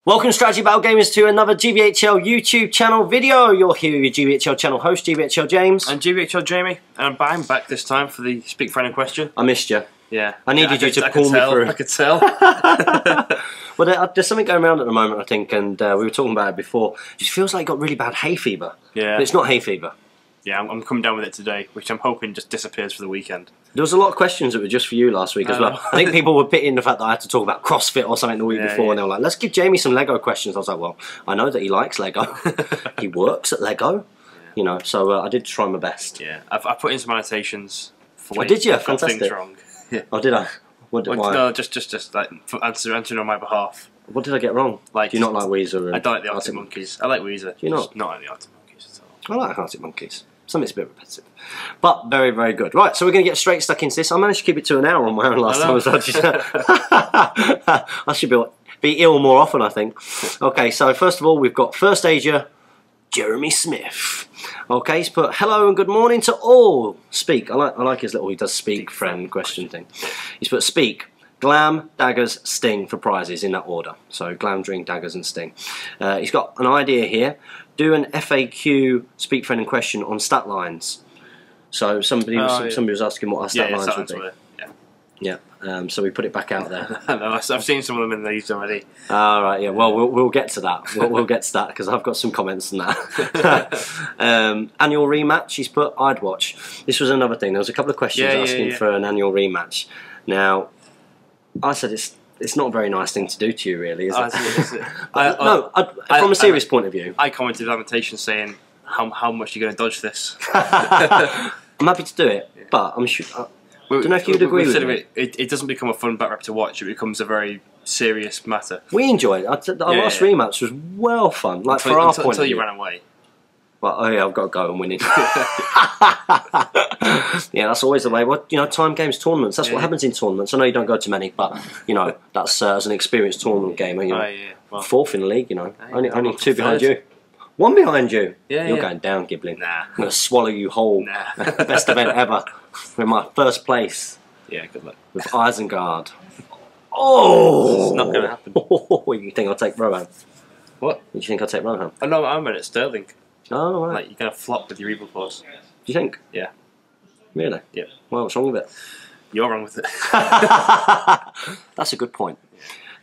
Welcome Strategy Battle Gamers to another GBHL YouTube channel video. You're here with your GBHL channel host, GBHL James. And GBHL Jamie. And I'm back this time for the Speak Friend in question. I missed you. Yeah. I needed you to pull me through. I could tell. Well, there's something going around at the moment, I think, and we were talking about it before. It just feels like it got really bad hay fever. Yeah. But it's not hay fever. Yeah, I'm coming down with it today, which I'm hoping just disappears for the weekend. There was a lot of questions that were just for you last week as well. I think people were pitying the fact that I had to talk about CrossFit or something the week before, and they were like, let's give Jamie some Lego questions. I was like, well, I know that he likes Lego. He works at Lego. You know, so I did try my best. Yeah, I put in some annotations for when did you? got Fantastic. things wrong. Yeah. Oh, did I? Why? No, just like answering on my behalf. What did I get wrong? Like, do you not like Weezer? I don't like the Arctic Monkeys. I like Weezer. Do you not? Not like the Arctic Monkeys at all. I like Arctic Monkeys. Something's a bit repetitive, but very, very good. Right, so we're going to get straight stuck into this. I managed to keep it to an hour on my own last time. I should be ill more often, I think. Okay, so first of all, we've got first ager, Jeremy Smith. Okay, he's put hello and good morning to all. Speak. I like his little. He does speak friend question thing. He's put speak. Glam, daggers, sting for prizes in that order. So glam, drink, daggers and sting. He's got an idea here. Do an FAQ speak friend in question on stat lines. So somebody was asking what our stat lines would be. Yeah. So we put it back out there. I know, I've seen some of them in these already. All right. Yeah. Well, we'll get to that. We'll get to that because I've got some comments on that. Annual rematch. He's put. I'd watch. This was another thing. There was a couple of questions asking for an annual rematch. Now, I said it's not a very nice thing to do to you, really, is it? From a serious point of view. I commented on annotation saying, how much are you going to dodge this? I'm happy to do it, but I'm sure. I don't know if you'd agree with me. It doesn't become a fun back rep to watch, it becomes a very serious matter. We enjoyed it. Our last rematch was well fun, like for our point of view. Until you ran away. Well, oh yeah, I've got to go and win it. Yeah, that's always the way. Well, you know, time games, tournaments. That's what happens in tournaments. I know you don't go to many, but you know, that's as an experienced tournament gamer. You know, fourth in the league. You know, only two behind you. One behind you. Yeah, you're going down, Giblin. Nah, I'm going to swallow you whole. Nah. Best event ever. We're in my first place. Yeah, good luck. With Isengard. Oh, it's not going to happen. You think I'll take Rohan? What? You think I'll take Rohan? Oh no, I'm at Sterling. Oh, right. Like, you're going to flop with your evil claws. Do you think? Yeah. Really? Yeah. Well, what's wrong with it? You're wrong with it. That's a good point.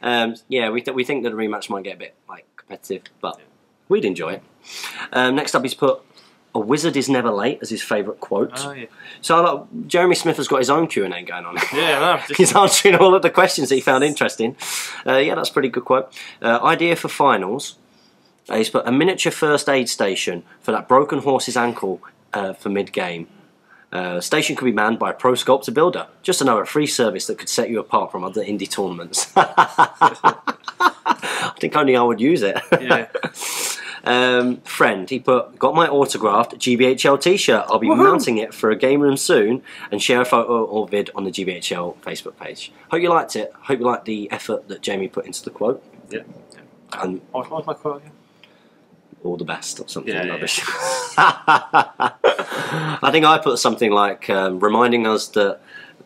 Yeah, we think that the rematch might get a bit like competitive, but we'd enjoy it. Next up, he's put "A wizard is never late" as his favourite quote. Oh, yeah. So Jeremy Smith has got his own Q&A going on. Yeah, no, he's answering all of the questions that he found interesting. Yeah, that's a pretty good quote. Idea for finals. He's put a miniature first aid station for that broken horse's ankle for mid-game. Station could be manned by a pro sculptor builder. Just another free service that could set you apart from other indie tournaments. I think only I would use it. Yeah. Friend, he put, got my autographed GBHL t-shirt. I'll be mounting it for a game room soon and share a photo or vid on the GBHL Facebook page. Hope you liked it. Hope you liked the effort that Jamie put into the quote. Yeah. And what was my quote again? All the best or something rubbish. I think I put something like reminding us that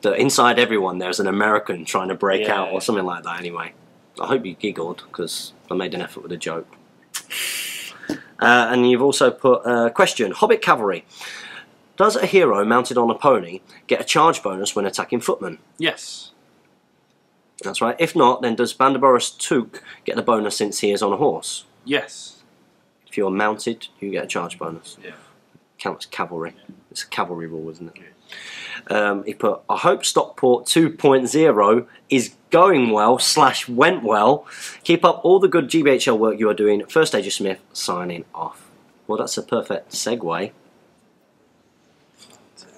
inside everyone there's an American trying to break out or something like that anyway. I hope you giggled because I made an effort with a joke. And you've also put question, Hobbit Cavalry. Does a hero mounted on a pony get a charge bonus when attacking footmen? Yes. That's right. If not, then does Banderboros Took get the bonus since he is on a horse? Yes. If you're mounted, you get a charge bonus. Yeah. Counts cavalry. It's a cavalry rule, isn't it? Yeah. He put, I hope Stockport 2.0 is going well / went well. Keep up all the good GBHL work you are doing. First Ager Smith signing off. Well, that's a perfect segue.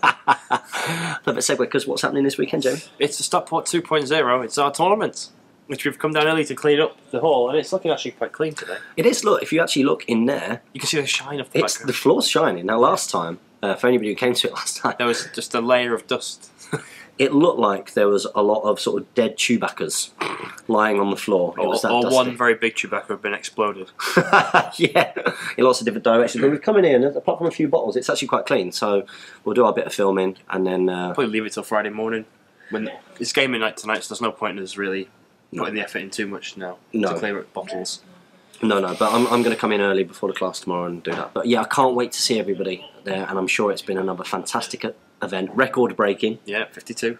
Perfect segue, because what's happening this weekend, Jamie? It's the Stockport 2.0. It's our tournament, which we've come down early to clean up the hall, and it's looking actually quite clean today. It is. Look, if you actually look in there, you can see the shine of the background. The floor's shining. Now, last time, for anybody who came to it last time, there was just a layer of dust. It looked like there was a lot of sort of dead Chewbaccas lying on the floor. It was that dusty. One very big Chewbacca had been exploded. Yeah, in lots of different directions. But we've come in here, and apart from a few bottles, it's actually quite clean. So we'll do our bit of filming, and then probably leave it till Friday morning. When it's gaming night tonight, so there's no point in us really putting the effort in too much now No. to clear up bottles. No, but I'm going to come in early before the class tomorrow and do that. But yeah, I can't wait to see everybody there, and I'm sure it's been another fantastic event, record-breaking. Yeah, 52.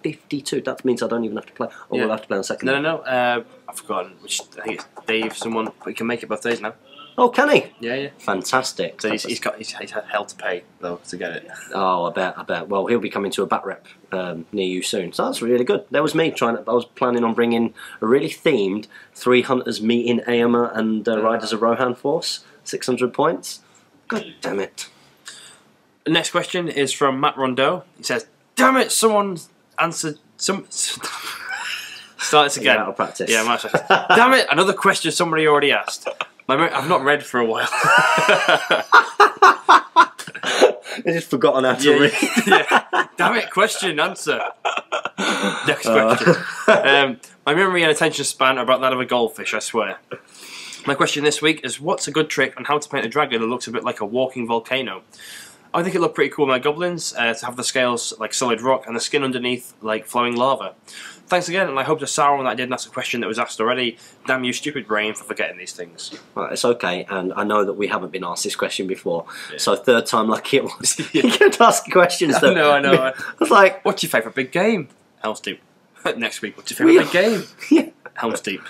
52. That means I don't even have to play. Oh, Yeah. we'll have to play on second. No. I've forgotten. I think it's Dave, someone, but he can make it both days now. Oh, can he? Yeah. Fantastic. So he's had hell to pay though to get it. Oh, I bet. Well, he'll be coming to a bat rep near you soon, so that's really good. There was me I was planning on bringing a really themed 3 hunters meeting AMA and Riders of Rohan force, 600 points. God damn it. The next question is from Matt Rondeau. He says, "Damn it, someone answered some." Start this again. You're out of practice. Yeah, Matt says, "Damn it, another question somebody already asked. I've not read for a while." I just forgotten how to read. Yeah. Damn it, question, answer. Next question. My memory and attention span are about that of a goldfish, I swear. My question this week is, what's a good trick on how to paint a dragon that looks a bit like a walking volcano? I think it looked pretty cool with my goblins, to have the scales like solid rock and the skin underneath like flowing lava. Thanks again, and I hope to Sauron that I didn't ask a question that was asked already. Damn you, stupid brain, for forgetting these things. Right, it's okay, and I know that we haven't been asked this question before, Yeah. so third time lucky it was. You kept asking questions that... I know. I was like... What's your favourite big game? Helm's Deep. Next week, what's your favourite big game? Yeah. Helm's Deep.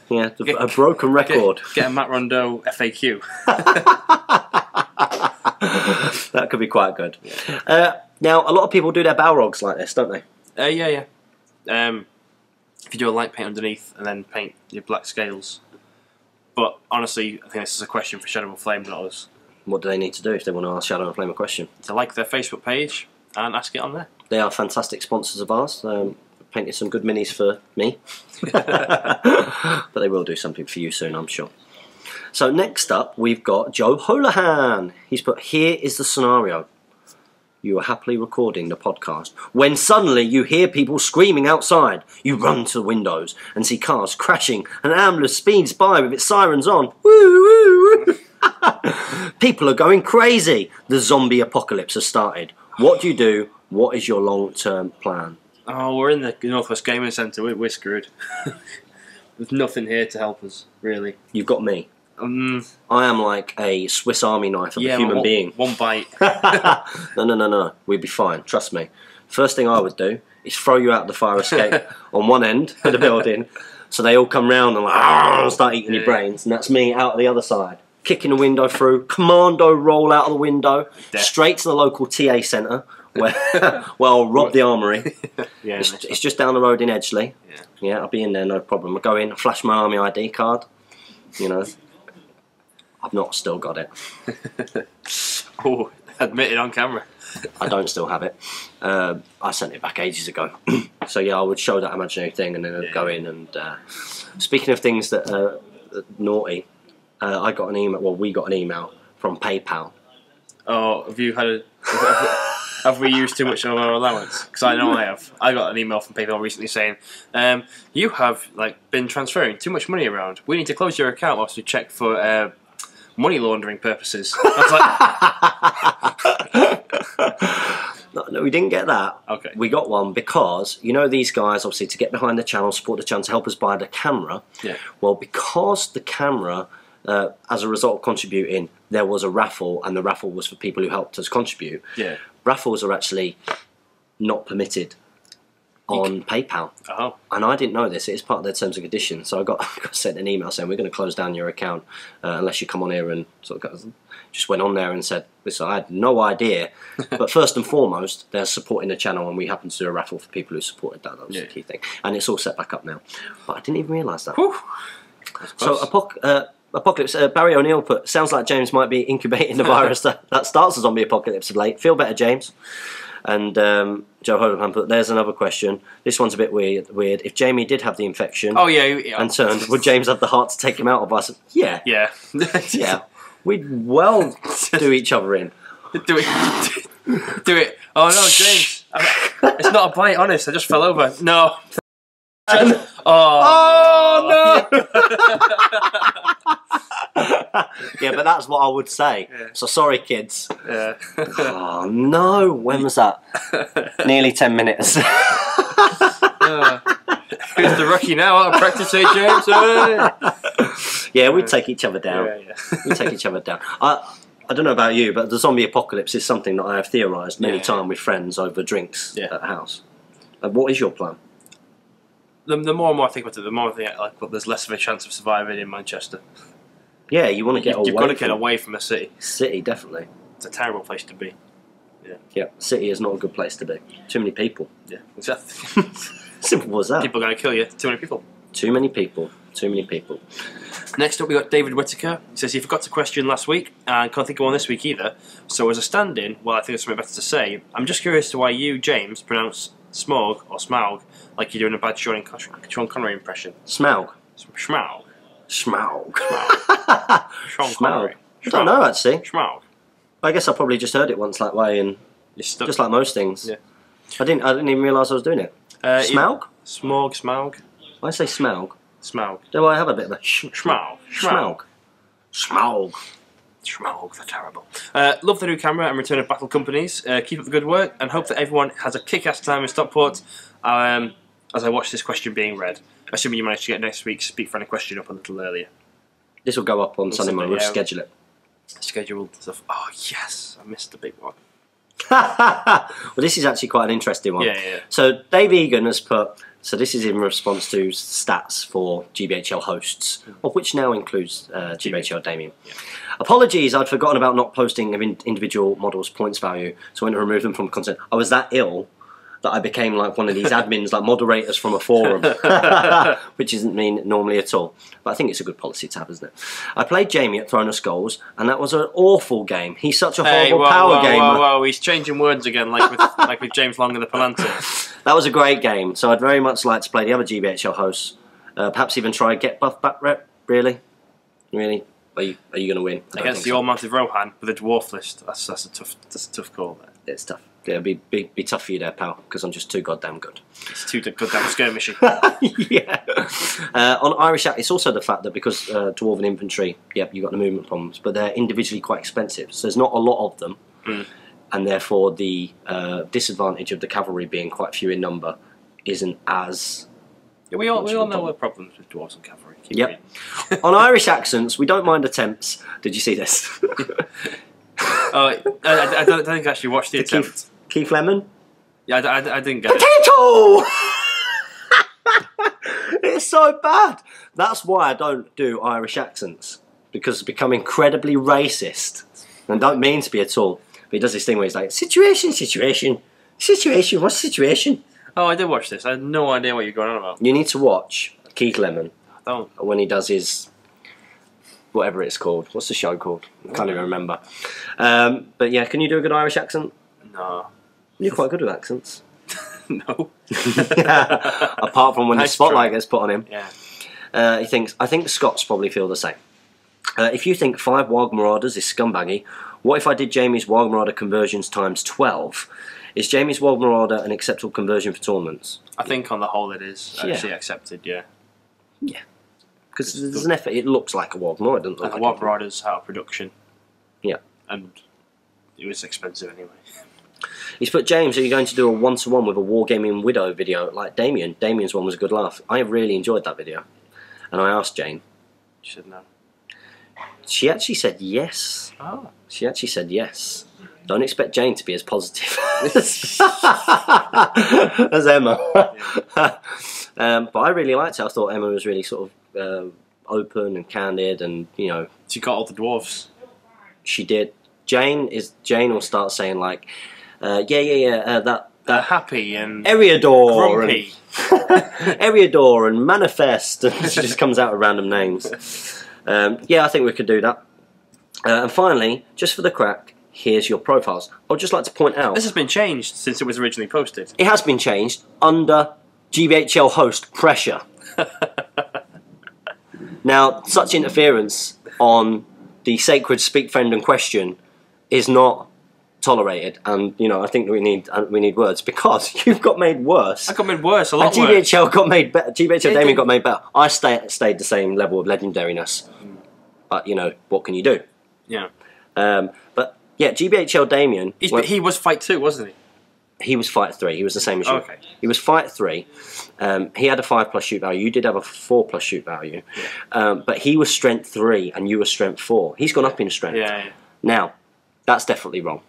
Yeah, a broken record. Get a Matt Rondeau FAQ. That could be quite good. Now, a lot of people do their Balrogs like this, don't they? Yeah. If you do a light paint underneath and then paint your black scales. But honestly, I think this is a question for Shadow and Flame, not us. What do they need to do if they want to ask Shadow and Flame a question? To like their Facebook page and ask it on there. They are fantastic sponsors of ours. Painted some good minis for me. But they will do something for you soon, I'm sure. So next up, we've got Joe Holohan. He's put, here is the scenario. You are happily recording the podcast when suddenly you hear people screaming outside. You run to the windows and see cars crashing. An ambulance speeds by with its sirens on. Woo, woo, woo. People are going crazy. The zombie apocalypse has started. What do you do? What is your long-term plan? Oh, we're in the Northwest Gaming Centre. We're screwed. There's nothing here to help us, really. You've got me. I am like a Swiss Army knife of a human being. One bite. No. We'd be fine. Trust me. First thing I would do is throw you out the fire escape on one end of the building, so they all come round and like, start eating your brains, and that's me out the other side, kicking the window through, commando roll out of the window, straight to the local TA centre, where I'll rob the armoury. Yeah, it's just down the road in Edgeley. Yeah, I'll be in there, no problem. I go in, flash my army ID card. You know. I've not still got it. Oh, admitted on camera. I don't still have it. I sent it back ages ago. So yeah, I would show that imaginary thing and then I'd go in and... speaking of things that are naughty, I got an email, well we got an email from PayPal. Oh, have you had a... Have we used too much of our allowance? Because I know I have. I got an email from PayPal recently saying, you have been transferring too much money around. We need to close your account whilst we check for money laundering purposes. I was like... No, we didn't get that. Okay. We got one because, you know, these guys, obviously, to get behind the channel, support the channel, to help us buy the camera. Yeah. Well, because the camera, as a result of contributing, there was a raffle, and the raffle was for people who helped us contribute. Yeah. Raffles are actually not permitted on PayPal. Oh. And I didn't know this. It is part of their terms and conditions. So I got sent an email saying, we're going to close down your account unless you come on here, and sort of just went on there and said, listen, I had no idea. But first and foremost, they're supporting the channel, and we happen to do a raffle for people who supported that. That was the key thing. And it's all set back up now. But I didn't even realise that. Whew. So Apocalypse, Barry O'Neill put, sounds like James might be incubating the virus that starts a zombie apocalypse of late. Feel better, James. And Joe Holohan put, there's another question. This one's a bit weird. If Jamie did have the infection and turned, would James have the heart to take him out of us? Yeah. Yeah. Yeah. We'd well do each other in. Do it. Do it. Oh no, James. It's not a bite, honest. I just fell over. No. Oh no! Yeah, but that's what I would say. Yeah. So sorry, kids. Yeah. Oh no! When was that? Nearly 10 minutes. Who's the rookie now? Out of practice, James? Yeah, we'd take each other down. Yeah. We take each other down. I don't know about you, but the zombie apocalypse is something that I have theorised many times with friends over drinks at the house. What is your plan? The more and more I think about it, the more I think there's less of a chance of surviving in Manchester. Yeah, you want to get away. You've got to get away from the city. City, definitely. It's a terrible place to be. Yeah, city is not a good place to be. Too many people. Yeah, exactly. Simple as that. People are going to kill you. Too many people. Too many people. Too many people. Next up, we got David Whittaker. He says he forgot to question last week and can't think of one this week either. So, as a stand-in, well, I think there's something better to say. I'm just curious to why you, James, pronounce Smog or Smaug like you're doing a bad Sean Connery impression. Smaug. Schmaug. Schmaug. Sean Connery. I don't know, actually. Schmaug. I guess I probably just heard it once that way, and just like most things. Yeah. I didn't even realise I was doing it. Smaug? Smog, Smaug. I say Smaug. Smaug. Do I have a bit of a Schmaug. Smaug? Smaug. Schmaug, they're terrible. Love the new camera and return of Battle Companies. Keep up the good work and hope that everyone has a kick-ass time in Stockport as I watch this question being read. Assuming you manage to get next week's Speak Friendly question up a little earlier. This will go up on Sunday morning. We'll schedule it. Scheduled stuff. Oh, yes. I missed the big one. Well, this is actually quite an interesting one. Yeah. So Dave Egan has put, so this is in response to stats for GBHL hosts, of which now includes GBHL Damien. Yeah. Apologies, I'd forgotten about not posting of individual models' points value, so I went to remove them from content. I was that ill that I became like one of these admins, like moderators from a forum, which isn't mean normally at all. But I think it's a good policy to have, isn't it? I played Jamie at Throwing Us Goals, and that was an awful game. He's such a horrible power gamer. Whoa, he's changing words again, like with James Long and the Palanta. That was a great game, so I'd very much like to play the other GBHL hosts. Perhaps even try Get Buff Back Rep. Really? Are you going to win? Against the All-Mounted Rohan with a dwarf list. That's a tough call there. It's tough. Yeah, it'd be tough for you there, pal, because I'm just too goddamn good. It's too goddamn skirmishy. Yeah. On Irish Act, it's also the fact that because Dwarven Infantry, yep, you've got the movement problems, but they're individually quite expensive, so there's not a lot of them, and therefore the disadvantage of the cavalry being quite few in number isn't as... Yeah, we all know the problems with dwarves and cavalry. Yep. On Irish accents, we don't mind attempts. Did you see this? I don't think I actually watched the attempt. Keith Lemon? Yeah, I didn't get Potato! It's so bad. That's why I don't do Irish accents, because it's become incredibly racist. And I don't mean to be at all. But he does this thing where he's like, situation, what's the situation? Oh, I did watch this. I had no idea what you're going on about. You need to watch Keith Lemon Oh. when he does his... whatever it's called. What's the show called? I can't even remember. But yeah, can you do a good Irish accent? No. You're quite good with accents. No. Apart from when the spotlight gets put on him. Yeah. He thinks, I think Scots probably feel the same. If you think 5 Wild Marauders is scumbaggy, what if I did Jamie's Wild Marauder conversions times 12? Is Jamie's Wild Marauder an acceptable conversion for tournaments? I think on the whole it is actually accepted, yeah. Yeah. Because there's an effort. It looks like a Wild Marauder, doesn't it? And the Wild Marauders out of production. Yeah. And it was expensive anyway. He's put, James, are you going to do a one-to-one with a Wargaming Widow video like Damien? Damien's one was a good laugh. I really enjoyed that video. And I asked Jane. She said no. She actually said yes. Oh. She actually said yes. Don't expect Jane to be as positive as Emma. Yeah. But I really liked it. I thought Emma was really sort of open and candid, and you know, She got all the dwarves. she did. Jane will start saying like, that They're happy and Eriador grumpy. and Eriador and Manifest, and she just comes out with random names. Yeah, I think we could do that. And finally, just for the crack, here's your profiles. I would just like to point out... This has been changed since it was originally posted. It has been changed under GBHL host pressure. Now, such interference on the sacred speak, friend and question is not tolerated, and you know, I think we need words, because you've got made worse. I got made worse, a lot worse. GBHL got made better. GBHL Damien got made better. I stayed the same level of legendariness, but you know, what can you do? Yeah. But yeah, GBHL Damien. He was fight 2, wasn't he? He was fight 3. He was the same as you. Okay. He was fight 3. He had a 5+ shoot value. You did have a 4+ shoot value. Yeah. But he was strength 3 and you were strength 4. He's gone up in strength. Yeah. Now, that's definitely wrong.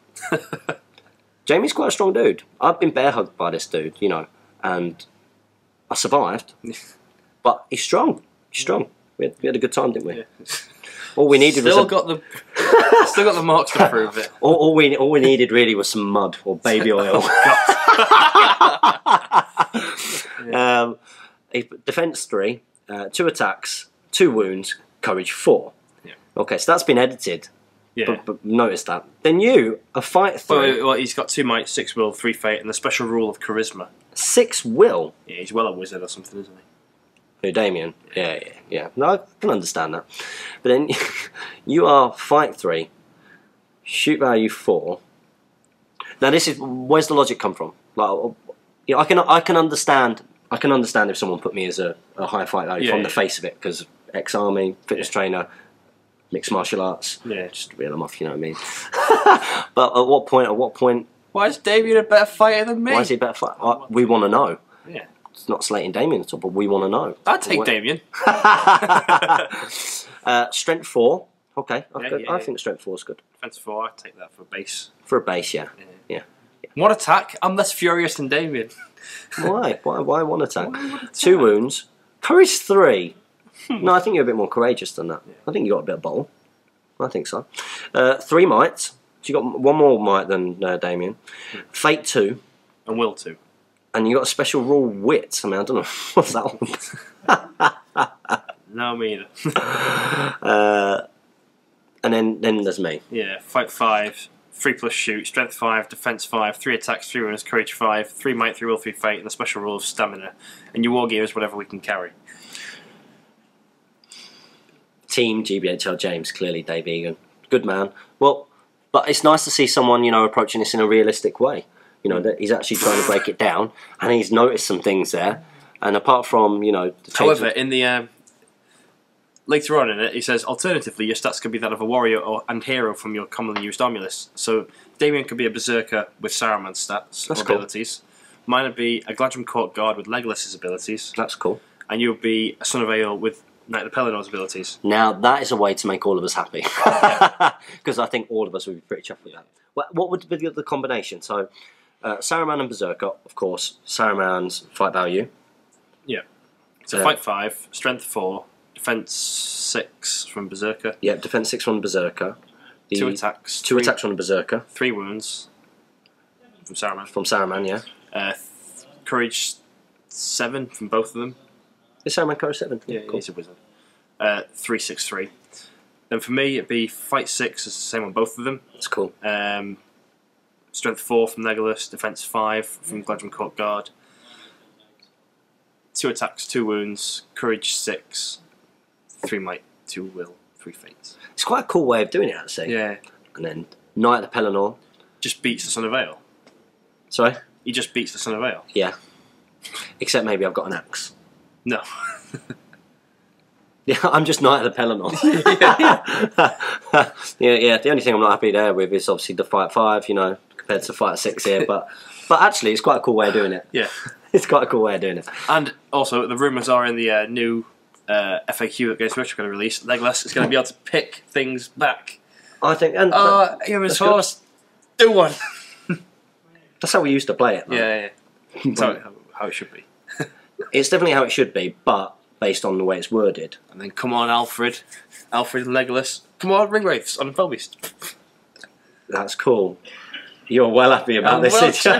Jamie's quite a strong dude. I've been bear hugged by this dude, you know, and I survived. But he's strong. He's strong. We had a good time, didn't we? Yeah. All we needed still was got the marks to prove it. all we needed really was some mud or baby oil. Defense 3, 2 attacks, 2 wounds, courage 4. Yeah. Okay, so that's been edited. Yeah. But notice that. Then you, a fight 3. Well, he's got 2 might, 6 will, 3 fate, and the special rule of charisma. 6 will. Yeah, he's well a wizard or something, isn't he? Who, Damien? Yeah. No, I can understand that. But then you are fight 3, shoot value 4. Now this is where's the logic come from? Like, you know, I can understand if someone put me as a high fight value from the face of it, because ex-army, fitness trainer, mixed martial arts. Yeah, just reel them off. You know what I mean? But at what point? Why is Damien a better fighter than me? Why is he a better fighter? We want to know. Yeah. It's not slating Damien at all, but we want to know. I'd take Damien. Strength 4. Okay, Yeah. I think strength 4 is good. Defense 4, I'd take that for base. For a base, yeah. One attack, I'm less furious than Damien. Why? Why one attack? 2 wounds. Courage 3. No, I think you're a bit more courageous than that. I think you got a bit of bottle. I think so. 3 might. So you got 1 more might than Damien. Fate 2. And will 2. And you got a special rule wit. I mean, I don't know what's that one. No, me either. And then there's me. Yeah, fight 5, 3+ shoot, strength 5, defense 5, 3 attacks, 3 wounds, courage 5, 3 might, 3 will, 3 fate, and the special rule of stamina. And your war gear is whatever we can carry. Team GBHL James, clearly Dave Egan. Good man. Well, but it's nice to see someone, you know, approaching this in a realistic way. You know, that he's actually trying to break it down, and he's noticed some things there. And apart from, you know... However, in the... later on in it, he says, alternatively, your stats could be that of a warrior and hero from your commonly used army list. So, Damien could be a berserker with Saruman's stats or abilities. Mine would be a Gladrum Court Guard with Legolas's abilities. That's cool. And you would be a Son of Ale with Knight of the Pelinor's abilities. Now, that is a way to make all of us happy. Because I think all of us would be pretty chuffed with that. What would be the combination? So, Saruman and Berserker, of course. Saruman's fight value. Yeah. So, fight 5, strength 4, defense 6 from Berserker. Yeah, defense 6 from Berserker. 2 attacks. 2 attacks from Berserker. 3 wounds from Saruman. From Saruman, yeah. Courage 7 from both of them. Is Saruman courage 7? Yeah, cool. He's a wizard. 3, 6, 3. Then for me, it'd be fight 6 is the same on both of them. That's cool. Strength 4 from Legolas, defense 5 from Gladrum Court Guard. 2 attacks, 2 wounds, courage 6, 3 might, 2 will, 3 fates. It's quite a cool way of doing it, actually. Yeah. And then Knight of the Pelennor. Just beats the Son of Ale. Sorry? He just beats the Son of Ale. Yeah. Except maybe I've got an axe. No. Yeah, I'm just Knight of the Pelennor. yeah. The only thing I'm not happy there with is obviously the fight 5, you know, compared to fight 6 here. But actually, it's quite a cool way of doing it. Yeah. It's quite a cool way of doing it. And also, the rumours are in the new FAQ that Games Workshop are going to release, Legolas is going to be able to pick things back. I think... and here is horse. Do one. That's how we used to play it. Yeah. That's how it should be. It's definitely how it should be, but based on the way it's worded. And then come on, Alfred and Legolas. Come on, Ringwraiths on Felbeast. That's cool. You're well happy about this. I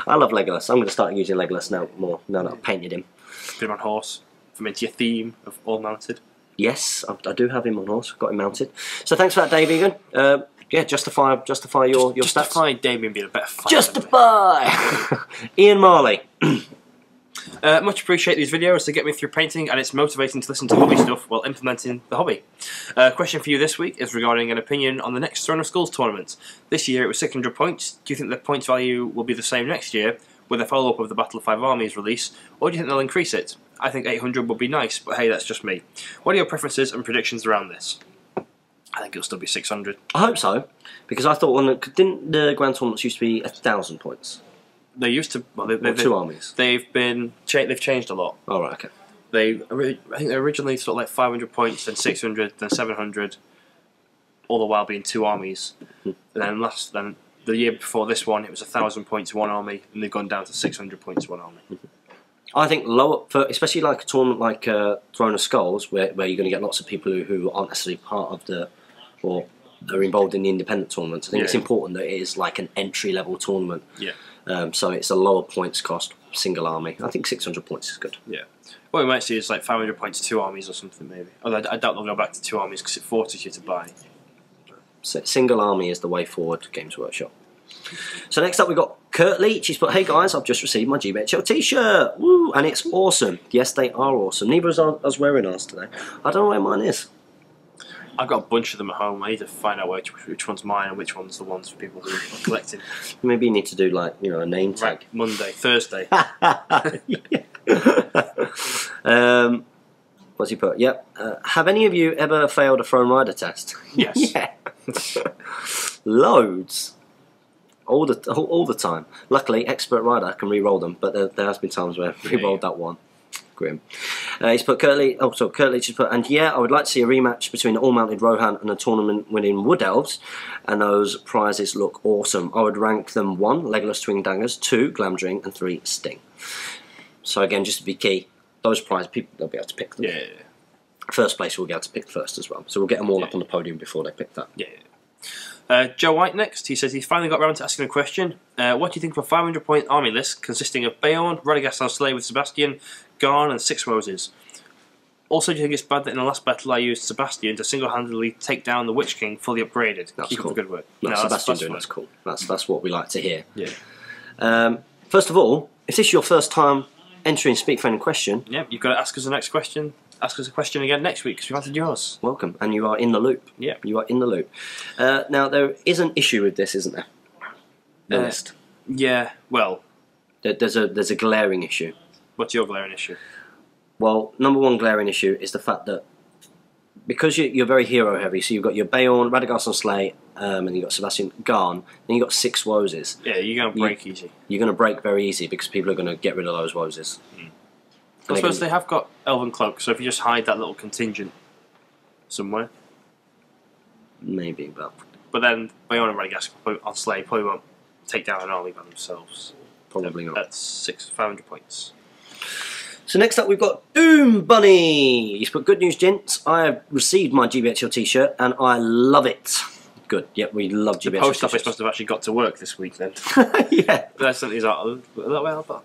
love Legolas. I'm going to start using Legolas now more, now that I've painted him. Put him on horse. Put him into your theme of all mounted. Yes, I do have him on horse. Got him mounted. So thanks for that, Dave Egan. Yeah, justify your stats. Justify Damien being a better fighter. Justify! Ian Marley. Much appreciate these videos to get me through painting, and it's motivating to listen to hobby stuff while implementing the hobby. Question for you this week is regarding an opinion on the next Throne of Skulls tournament. This year it was 600 points. Do you think the points value will be the same next year with a follow-up of the Battle of Five Armies release, or do you think they'll increase it? I think 800 would be nice, but hey, that's just me. What are your preferences and predictions around this? I think it'll still be 600. I hope so, because I thought didn't the Grand Tournaments used to be 1,000 points? They used to. Well, Two armies. They've changed a lot. Oh, right, okay. I think they originally sort of like 500 points, then 600, then 700, all the while being 2 armies. And then the year before this one, it was 1,000 points 1 army, and they've gone down to 600 points 1 army. I think lower, especially like a tournament like Throne of Skulls, where you're going to get lots of people who aren't necessarily part of or are involved in the independent tournaments. I think it's important that it is like an entry-level tournament. Yeah. So it's a lower points cost single army. I think 600 points is good. Yeah. What we might see is like 500 points 2 armies or something maybe. Although I doubt they'll go back to 2 armies because it forces you to buy. So single army is the way forward, Games Workshop. So next up we've got Kurt Leach. He's put, hey guys, I've just received my GBHL t-shirt. Woo! And it's awesome. Yes, they are awesome. Neither of us wearing ours today. I don't know where mine is. I've got a bunch of them at home. I need to find out which one's mine and which one's the ones for people who are collecting. Maybe you need to do like, a name tag. Right, Monday, Thursday. What's he put? Yep. Have any of you ever failed a Throne Rider test? Yes. Yeah. Loads. All the time. Luckily, Expert Rider can re-roll them, but there has been times where I've re-rolled that one. Grim. He's put Kurt Leach has put, and yeah, I would like to see a rematch between the all-mounted Rohan and the tournament-winning Wood Elves, and those prizes look awesome. I would rank them 1, Legolas Twin Daggers, 2, Glamdring, and 3, Sting. So again, just to be key, those prizes, people, they'll be able to pick them. Yeah. First place we'll be able to pick first as well. So we'll get them all up on the podium before they pick that. Yeah. Joe White next. He says he's finally got around to asking a question. What do you think of a 500-point army list consisting of Beorn, Radagast on Slay with Sebastian, Garn, and 6 Roses? Also, do you think it's bad that in the last battle I used Sebastian to single-handedly take down the Witch King fully upgraded? That's Keep cool. up the good work. No, that's that's cool. That's what we like to hear. Yeah. First of all, if this is your first time entering Speak Friend Question, You've got to ask us the next question. Ask us a question again next week because we've answered yours. welcome, and you are in the loop. Yeah. You are in the loop. Now, there is an issue with this, isn't there? The list. Yeah, well, There's a glaring issue. what's your glaring issue? Well, number one glaring issue is the fact that because you're very hero heavy, so you've got your Beorn, Radagast on Slay, and you've got Sebastian Garn, then you've got 6 Roses. Yeah, you're going to break easy. You're going to break very easy because people are going to get rid of those Roses. I suppose they have got Elven Cloak, so if you just hide that little contingent somewhere. Maybe, But then Beorn and Radagast on Slay probably won't take down an army by themselves. probably not. That's 500 points. So next up we've got Doom Bunny. He's put, good news, gents. I have received my GBHL t-shirt and I love it. Good. Yep, we love GBHL The post office t-shirts. must have actually got to work this week then. Yeah. That certainly is a little while back.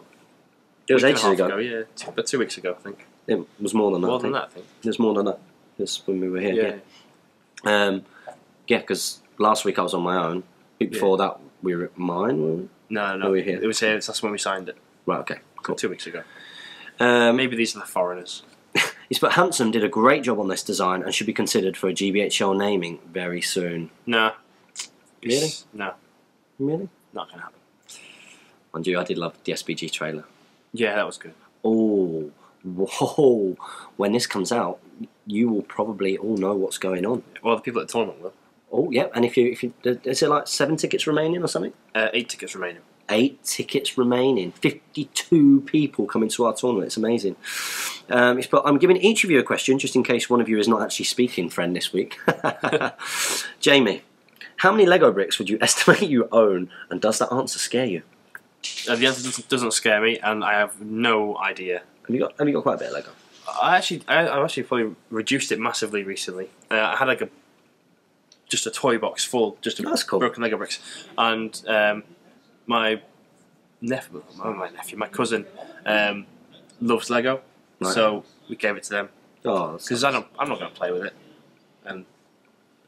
It was Week and a ages half ago. Yeah, but 2 weeks ago, I think. It was more than that. More I than think. that, I think. It was more than that. Just when we were here. Yeah. Yeah, because last week I was on my own. Week before that we were at mine. Weren't we? No, Were we here? It was here. That's when we signed it. Right. Okay. Cool. 2 weeks ago. Maybe Maybe these are the foreigners. he's put Handsome did a great job on this design and should be considered for a GBHL naming very soon. No. Really? No. Really? Not going to happen. Mind you, I did love the SBG trailer. Yeah, that was good. Oh, whoa! When this comes out, you will probably all know what's going on. Well, the people at the tournament will. Oh, yeah. And if you, is there like 7 tickets remaining or something? 8 tickets remaining. 8 tickets remaining. 52 people coming to our tournament. It's amazing. I'm giving each of you a question, just in case one of you is not actually speaking friend this week. Jamie, how many Lego bricks would you estimate you own, and does that answer scare you? The answer doesn't scare me, and I have no idea. Have you got quite a bit of Lego? I've actually probably reduced it massively recently. I had like just a toy box full, just of That's cool. broken Lego bricks, and my cousin loves Lego, Right. so we gave it to them Oh, because I'm not going to play with it, and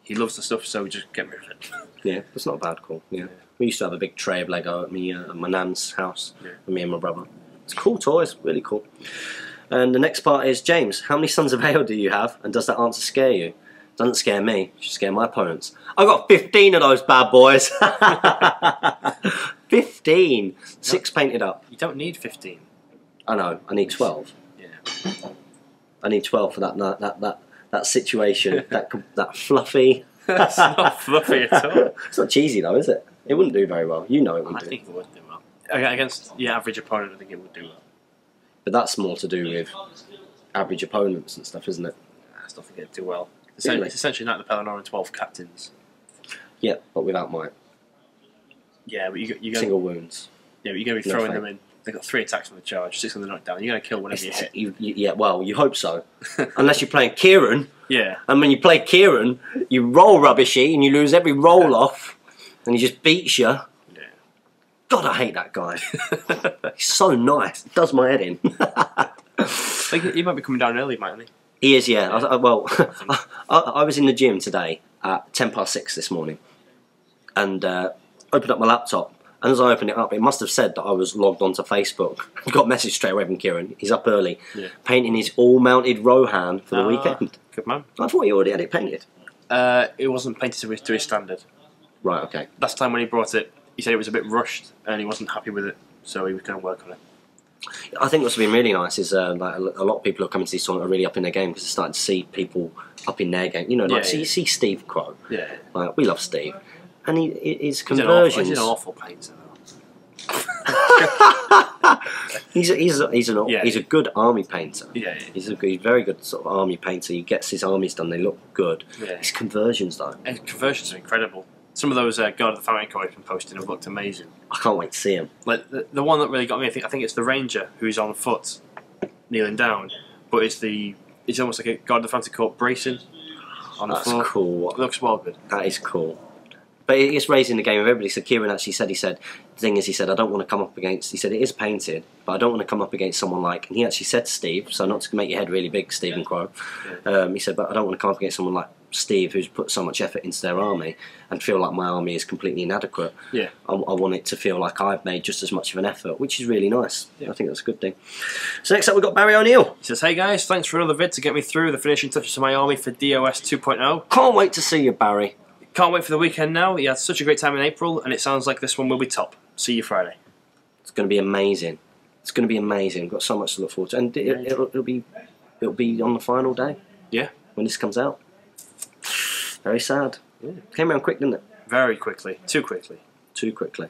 he loves the stuff, so we just get rid of it. yeah, that's not a bad call. Yeah. We used to have a big tray of Lego at my nan's house, with me and my brother. It's cool toys, really cool. And the next part is, James, how many Sons of Ale do you have, and does that answer scare you? Doesn't scare me, it should scare my opponents. I've got 15 of those bad boys. 15! 6 painted up. You don't need 15. I know, I need 12. Yeah. I need 12 for that situation, that fluffy It's not fluffy at all. It's not cheesy though, is it? It wouldn't do very well. You know it wouldn't I do. think it would do well. Against the average opponent, I think it would do well. But that's more to do with average opponents and stuff, isn't it? That's nothing to do well. Really? It's essentially like the Pelennor and 12 captains. Yeah, but without might. Yeah, but you Single wounds. Yeah, but you're going to be No throwing fight. them in. They've got 3 attacks on the charge, 6 on the knockdown. You're going to kill whenever you hit. Yeah, well, you hope so. Unless you're playing Kieran, Yeah. and when you play Kieran, you roll rubbishy and you lose every roll off, and he just beats you. Yeah. God, I hate that guy. He's so nice. It does my head in. He might be coming down early, mightn't he? He is, yeah. I was in the gym today at 6:10 this morning, and opened up my laptop. And as I opened it up, it must have said that I was logged onto Facebook. I got a message straight away from Kieran. He's up early, painting his all-mounted Rohan for the weekend. Good man. I thought he already had it painted. It wasn't painted to his standard. Right, okay. Last time when he brought it, he said it was a bit rushed and he wasn't happy with it, so he was going to work on it. I think what's been really nice is like a lot of people who are coming to this tournament are really up in their game because they're starting to see people up in their game. You know, like you see Steve Crow. Yeah. Like, we love Steve. And his He's conversions... an awful painter, though. he's a good army painter. Yeah. He's a very good sort of army painter. He gets his armies done; they look good. Yeah. His conversions, though, His conversions are incredible. Some of those God of the Famine Core I've been posting have looked amazing. I can't wait to see him. Like the one that really got me, I think it's the Ranger who's on foot, kneeling down, but it's almost like a God of the Famine Core bracing on the floor. That's cool. It looks well good. That is cool. But it's raising the game of everybody. So Kieran actually said, the thing is, he said, I don't want to come up against, he said, it is painted, but I don't want to come up against someone like, and he actually said Steve, so not to make your head really big, Stephen Crow, he said, but I don't want to come up against someone like Steve who's put so much effort into their army and feel like my army is completely inadequate. Yeah. I want it to feel like I've made just as much of an effort, which is really nice. Yeah. I think that's a good thing. So next up we've got Barry O'Neill. He says, hey guys, thanks for another vid to get me through the finishing touches of my army for DOS 2.0. Can't wait to see you, Barry. Can't wait for the weekend now. He had such a great time in April, and it sounds like this one will be top. See you Friday. It's going to be amazing. It's going to be amazing. We've got so much to look forward to, and it'll be on the final day. Yeah. When this comes out. Very sad. Yeah. Came around quick, didn't it? Very quickly. Too quickly. Too quickly.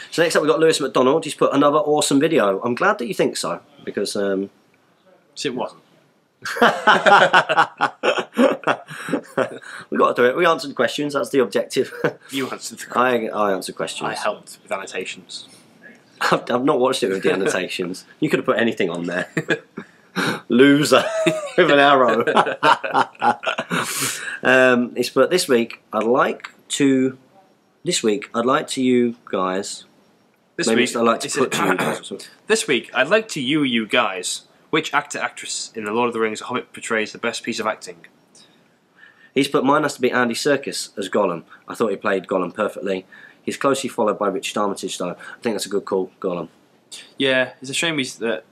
So next up we've got Lewis McDonald. He's put another awesome video. I'm glad that you think so, because it wasn't. we got to do it. We answered questions. That's the objective. You answered the question. I answered questions. I helped with annotations. I've not watched it with the annotations. You could have put anything on there. Loser with an arrow. But this week I'd like to you guys. This week I'd like to you guys. Which actor/actress in The Lord of the Rings: Hobbit portrays the best piece of acting? He's put mine has to be Andy Serkis as Gollum. I thought he played Gollum perfectly. He's closely followed by Richard Armitage, though. I think that's a good call, Gollum. Yeah, it's a shame that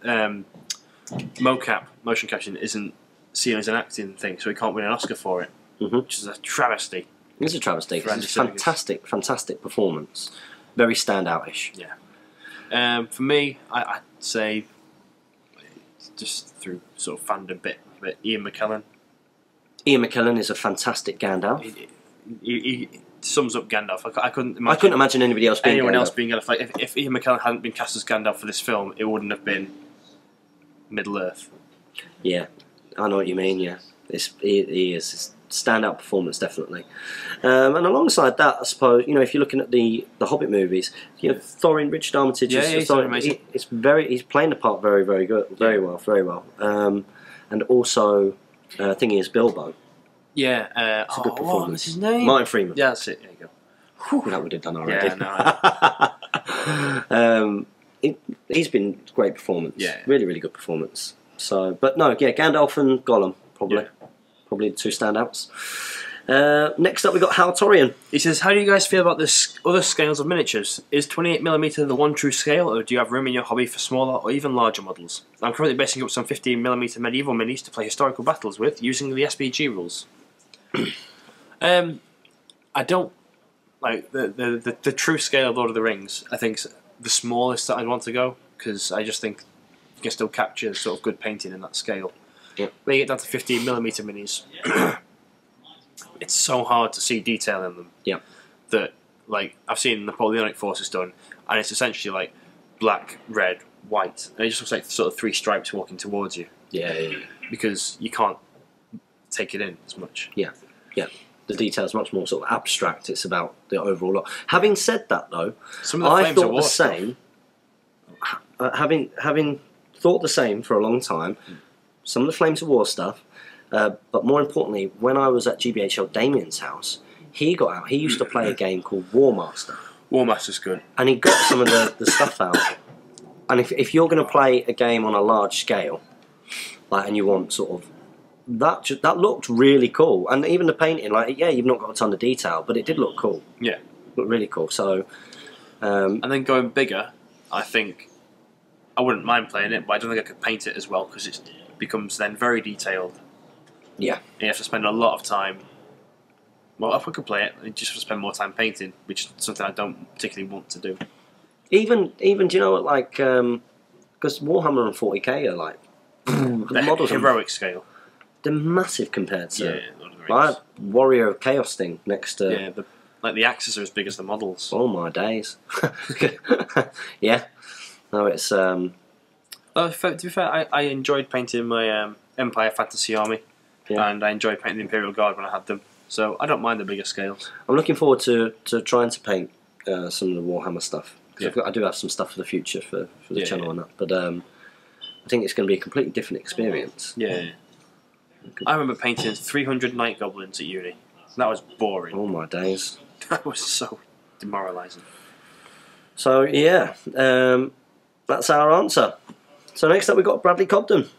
mocap, motion caption, isn't seen as an acting thing, so he can't win an Oscar for it, which is a travesty. It's a travesty. It's a fantastic performance. Very standout-ish. Yeah. For me, I'd say, just through sort of fandom bit, Ian McKellen. Ian McKellen is a fantastic Gandalf. He sums up Gandalf. I couldn't imagine anybody else being anyone Gandalf. else being Gandalf. Like if Ian McKellen hadn't been cast as Gandalf for this film, it wouldn't have been Middle Earth. Yeah, I know what you mean. Yeah, he is standout performance definitely. And alongside that, I suppose if you're looking at the Hobbit movies, Thorin, Richard Armitage. He's amazing. He's playing the part very good, very well. And also, thingy is Bilbo. Yeah, it's a good performance. What was his name? Martin Freeman. Yeah, that's it. There you go. That would have done already. Yeah, no. He's been a great performance. Yeah, really good performance. So, but no, yeah, Gandalf and Gollum probably the two standouts. Next up, we got Hal Torian. He says, "How do you guys feel about this other scales of miniatures? Is 28mm the one true scale, or do you have room in your hobby for smaller or even larger models? I'm currently basing up some 15mm medieval minis to play historical battles with using the SBG rules." I don't like the true scale of Lord of the Rings. I think the smallest that I'd want to go, because I just think you can still capture sort of good painting in that scale. Yep. When you get down to 15mm minis, it's so hard to see detail in them. Yeah. That, like, I've seen Napoleonic forces done, and it's essentially like black, red, white, and it just looks like sort of 3 stripes walking towards you. Yeah. Because you can't take it in as much. Yeah. The detail's much more sort of abstract. It's about the overall lot. Having said that, though, Some of the I Flames of thought War the same. Having thought the same for a long time, some of the Flames of War stuff, but more importantly, when I was at GBHL Damien's house, he got out. He used to play a game called War Master. War Master's good. And he got some of the stuff out. And if you're going to play a game on a large scale, like, and you want sort of that looked really cool, and even the painting, like, yeah, you've not got a ton of detail, but it did look cool. Yeah, looked really cool. So, and then going bigger, I think I wouldn't mind playing it, but I don't think I could paint it as well because it becomes then very detailed. Yeah, and you have to spend a lot of time. Well, if I could play it, I just have to spend more time painting, which is something I don't particularly want to do. Even do you know what, like, because Warhammer and 40k are like the models heroic scale. They're massive compared to Lord of the Rings. like Warrior of Chaos thing next to the axes are as big as the models. Oh my days! Yeah, no, it's to be fair, I enjoyed painting my Empire Fantasy Army, and I enjoyed painting the Imperial Guard when I had them. So I don't mind the bigger scales. I'm looking forward to trying to paint some of the Warhammer stuff. I do have some stuff for the future for the channel and that, but I think it's going to be a completely different experience. Yeah. I remember painting 300 Night Goblins at uni. That was boring. Oh my days. That was so demoralising. So yeah, that's our answer. So next up we've got Bradley Cobden.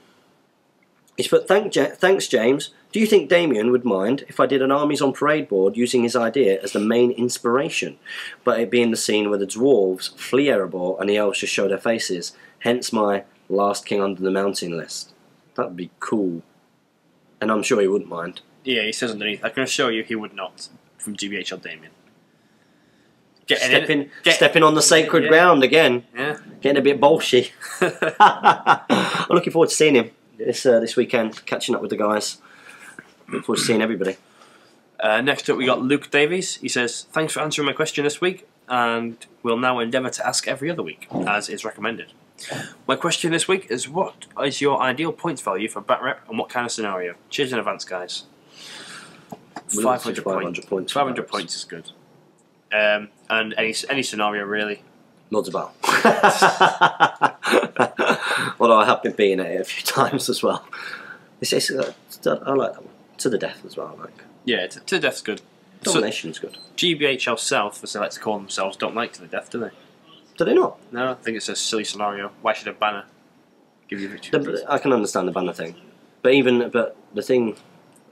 He's put, thanks James. Do you think Damien would mind if I did an armies on parade board using his idea as the main inspiration, but it being the scene where the dwarves flee Erebor and the elves just show their faces, hence my Last King Under the Mountain list? That'd be cool. And I'm sure he wouldn't mind. Yeah, he says underneath, I can assure you he would not, from GBHL Damien. Stepping on the sacred ground again. Yeah. Getting a bit bolshy. I'm looking forward to seeing him this weekend, catching up with the guys. Look forward to seeing everybody. Next up we got Luke Davies. He says, thanks for answering my question this week, and will now endeavour to ask every other week, as is recommended. My question this week is, what is your ideal points value for bat rep and what kind of scenario? Cheers in advance, guys. 500 points. 500 points is good. And any scenario, really. Not about. Although I have been beaten at it a few times as well. I like that one. To the death as well. Yeah, to the death's good. Domination's good. GBHL South, as they like to call themselves, don't like to the death, do they? Do they not? No, I think it's a silly scenario. Why should a banner give you victory? I can understand the banner thing, but the thing,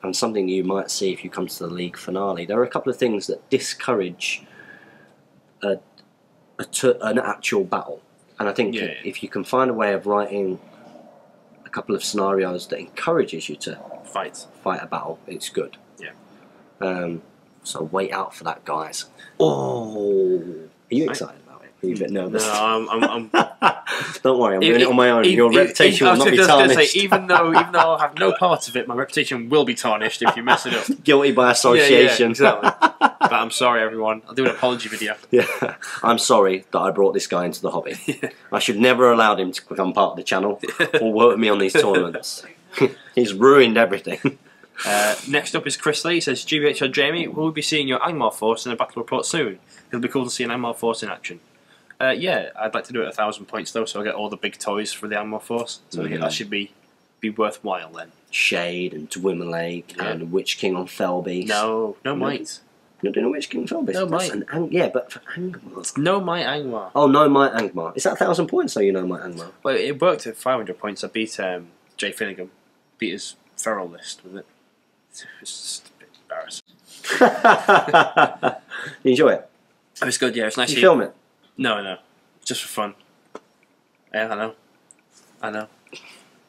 and something you might see if you come to the league finale, there are a couple of things that discourage an actual battle, and I think if you can find a way of writing a couple of scenarios that encourages you to fight a battle, it's good. Yeah. So wait out for that, guys. Oh, are you excited? Are you a bit nervous? No, I'm Don't worry, I'm doing it on my own. Your reputation will not be tarnished. Even though I have no part of it, my reputation will be tarnished if you mess it up. Guilty by association. Yeah, exactly. But I'm sorry, everyone. I'll do an apology video. Yeah, I'm sorry that I brought this guy into the hobby. Yeah. I should never have allowed him to become part of the channel or work with me on these tournaments. He's ruined everything. Next up is Chris Lee. He says, GBHL Jamie, will we be seeing your Angmar force in a battle report soon? It'll be cool to see an Angmar force in action. Yeah, I'd like to do it at 1,000 points though, so I get all the big toys for the Angmar force. So that should be worthwhile then. Shade and Dwimmerlake and Witch King on Felbeast. No might. You're doing a Witch King Felbeast? No might. Yeah, but for Angmar. No might Angmar. Oh, no might Angmar. Is that 1,000 points though, you know might Angmar? Well, it worked at 500 points. I beat Jay Finnegan. Beat his feral list with it. It's just a bit embarrassing. You enjoy it? It was good, yeah. It's nice. Did you film it? No. Just for fun. Yeah, I know.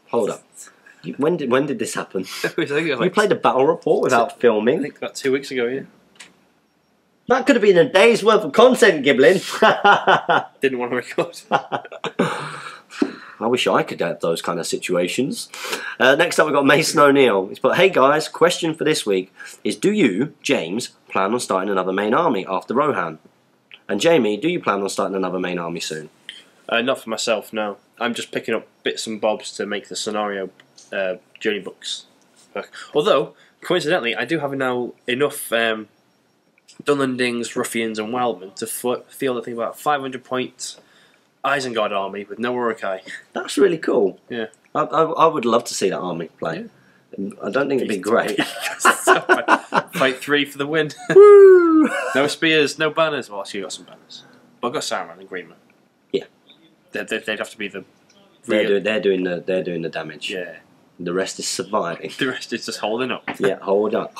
Hold up. When did this happen? You played a battle report without filming? I think about 2 weeks ago, yeah. That could have been a day's worth of content, Giblin. Didn't want to record. I wish I could have those kind of situations. Next up, we've got Mason O'Neill. He's put, hey guys, question for this week is, do you, James, plan on starting another main army after Rohan? And Jamie, do you plan on starting another main army soon? Not for myself, no. I'm just picking up bits and bobs to make the scenario journey books. Although, coincidentally, I do have now enough Dunlandings, Ruffians and Wildmen to field I think about 500 point Isengard army with no Urukai. That's really cool. Yeah. I would love to see that army play. Yeah. I don't think it'd be great. Fight 3 for the win. Woo! No spears, no banners. Well, actually, you got some banners. But I've got Sauron and Greenman. Yeah. They'd have to be the... They're doing the damage. Yeah. The rest is surviving. The rest is just holding up. Yeah, hold up.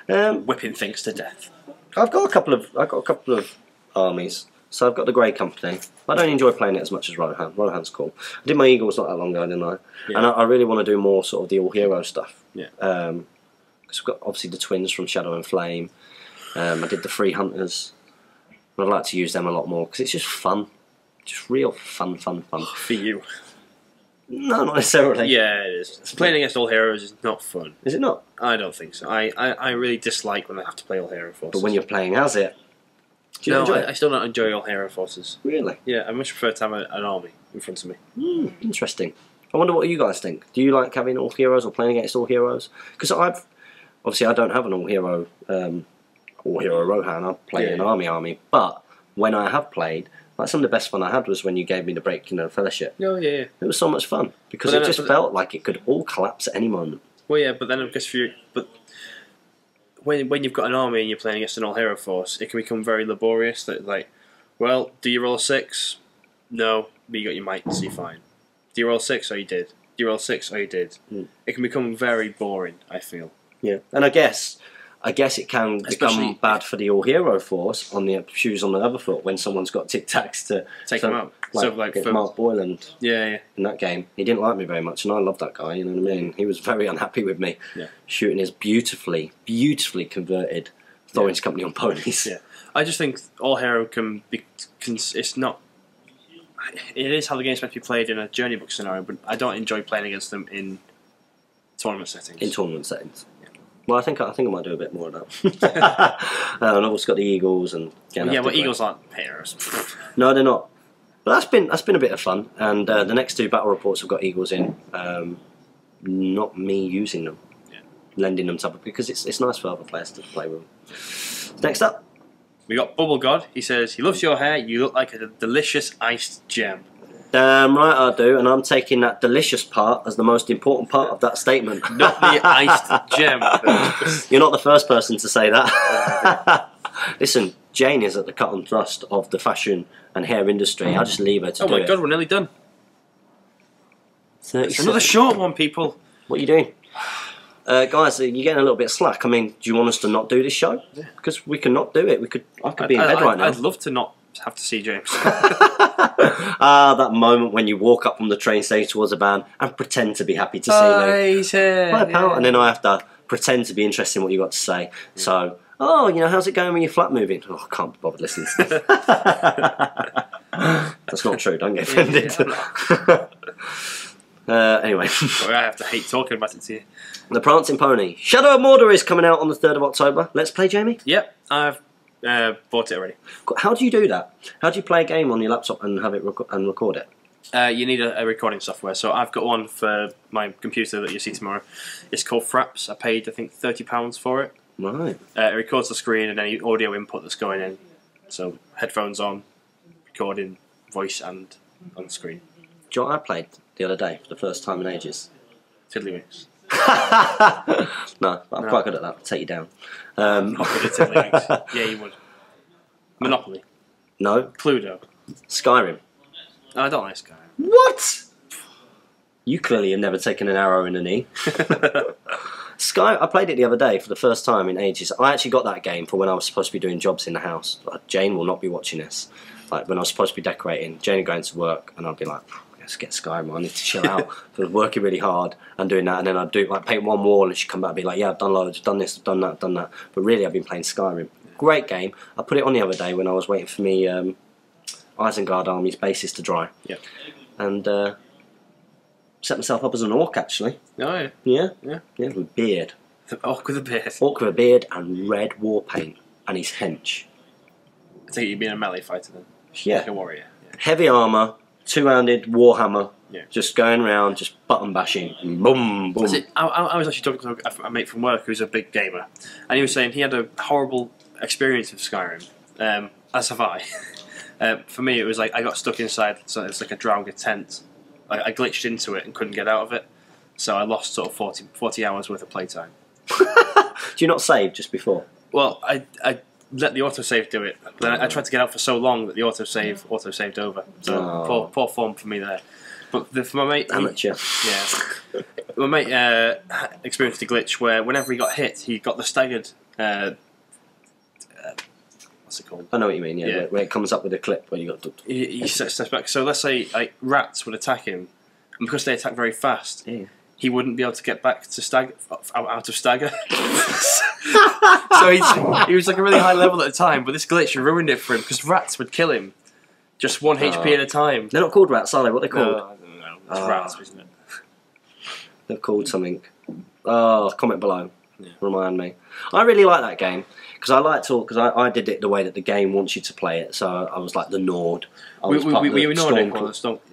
Whipping things to death. I've got a couple of armies. So I've got the Grey Company. I don't enjoy playing it as much as Rohan. Rohan's cool. I did my Eagles not that long ago, didn't I? Yeah. And I really want to do more sort of the all-hero stuff. Yeah. Because we've got obviously the twins from Shadow and Flame. I did the Free Hunters. I'd like to use them a lot more because it's just fun. Just real fun. For you. No, not necessarily. Yeah, it is. Playing against all heroes is not fun. Is it not? I don't think so. I really dislike when I have to play all hero forces. But when you're playing as it, do you enjoy it? I still don't enjoy all hero forces. Really? Yeah, I much prefer to have an army in front of me. Interesting. I wonder what you guys think. Do you like having all heroes or playing against all heroes? Because obviously I don't have an all hero Rohan. I play an army. But when I have played, like some of the best fun I had was when you gave me the break, Fellowship. Oh yeah. It was so much fun because it just felt like it could all collapse at any moment. Well, yeah, but then I guess when you've got an army and you're playing against an all-hero force, it can become very laborious. That like, well, do you roll a 6? No, but you got your might, so you're fine. Do you roll a 6? Oh, you did. Do you roll a 6? Oh, you did. It can become very boring, I feel. Yeah, and I guess it can become bad for the all-hero force on the shoes on the other foot when someone's got tic-tacs to take them out. Like Mark Boyland in that game. He didn't like me very much, and I loved that guy, you know what I mean? He was very unhappy with me shooting his beautifully converted Thorin's Company on ponies. Yeah, I just think all-hero can be... It's not... It is how the game's meant to be played in a journey book scenario, but I don't enjoy playing against them in tournament settings. In tournament settings. Well, I think I might do a bit more of that. And I've also got the Eagles and but Eagles aren't heroes. No, they're not. But that's been a bit of fun. And the next 2 battle reports have got Eagles in. Not me using them, lending them to other because it's nice for other players to play with them. Next up, we got Bubble God. He says he loves your hair. You look like a delicious iced gem. Damn right I do, and I'm taking that delicious part as the most important part of that statement. Not the iced gem. You're not the first person to say that. Listen, Jane is at the cut and thrust of the fashion and hair industry. I'll just leave her to do it. Oh my god, we're nearly done. It's another short one, people. What are you doing? Guys, you're getting a little bit slack. I mean, do you want us to not do this show? Because we can not do it. I could be in bed right now. I'd love to not have to see James. That moment when you walk up from the train station towards a van and pretend to be happy to see me. He's here. Hi, pal. And then I have to pretend to be interested in what you got to say. So, how's it going with your flat moving? Oh, I can't be bothered listening to this. That's not true. Don't get offended. Anyway. Sorry, I have to hate talking about it to you. The Prancing Pony. Shadow of Mordor is coming out on the 3rd of October. Let's play, Jamie? Yep, I've bought it already. How do you do that? How do you play a game on your laptop and have it record it? You need a recording software. So I've got one for my computer that you see tomorrow. It's called Fraps. I paid, I think, £30 for it. Right. It records the screen and any audio input that's going in. So headphones on, recording voice and on the screen. Do you know what I played the other day for the first time in ages? Tiddlywinks. No, I'm quite good at that. I'll take you down. Not good at Tiddlywinks. Yeah, you would. Monopoly. No. Cluedo. Skyrim. I don't like Skyrim. What? You clearly have never taken an arrow in the knee. I played it the other day for the first time in ages. I actually got that game for when I was supposed to be doing jobs in the house. Jane will not be watching this. Like when I was supposed to be decorating, Jane would go into work and I'd be like, let's get Skyrim, I need to chill out. So I was working really hard and doing that, and then I'd do paint one wall and she'd come back and be like, yeah, I've done loads, I've done this, I've done that, I've done that. But really I've been playing Skyrim. Great game. I put it on the other day when I was waiting for me Isengard Army's bases to dry. Yeah. and set myself up as an orc actually. Oh yeah. Yeah, Yeah. yeah, with a beard. The orc with a beard. Orc with a beard and red war paint, and his hench. I think you'd be a melee fighter then. Yeah. Like a warrior. Yeah. Heavy armour, two-handed warhammer, Yeah. just going around, just button bashing, and boom, boom. I was actually talking to a mate from work who's a big gamer, and he was saying he had a horrible experience with Skyrim, as have I. For me, it was like I got stuck inside, so it's like a Draugr tent. I glitched into it and couldn't get out of it, so I lost sort of 40 hours worth of playtime. Do you not save just before? Well, I let the autosave do it, but then I tried to get out for so long that the autosaved over. So poor form for me there. But for my mate, Amateur. yeah, my mate experienced a glitch where whenever he got hit, he got the staggered. What's it called? I know what you mean. Yeah, Yeah. Where it comes up with a clip where you got. He steps back. So let's say like rats would attack him, and because they attack very fast, Yeah. he wouldn't be able to get back to out of stagger. So he was like a really high level at the time, but this glitch ruined it for him because rats would kill him, just 1 HP at a time. They're not called rats, are they? What are they called? No, I don't know. It's rats, isn't it? They're called something. Oh, comment below. Yeah. Remind me. I really like that game because I did it the way that the game wants you to play it. So I was like the Nord. We were Nordic.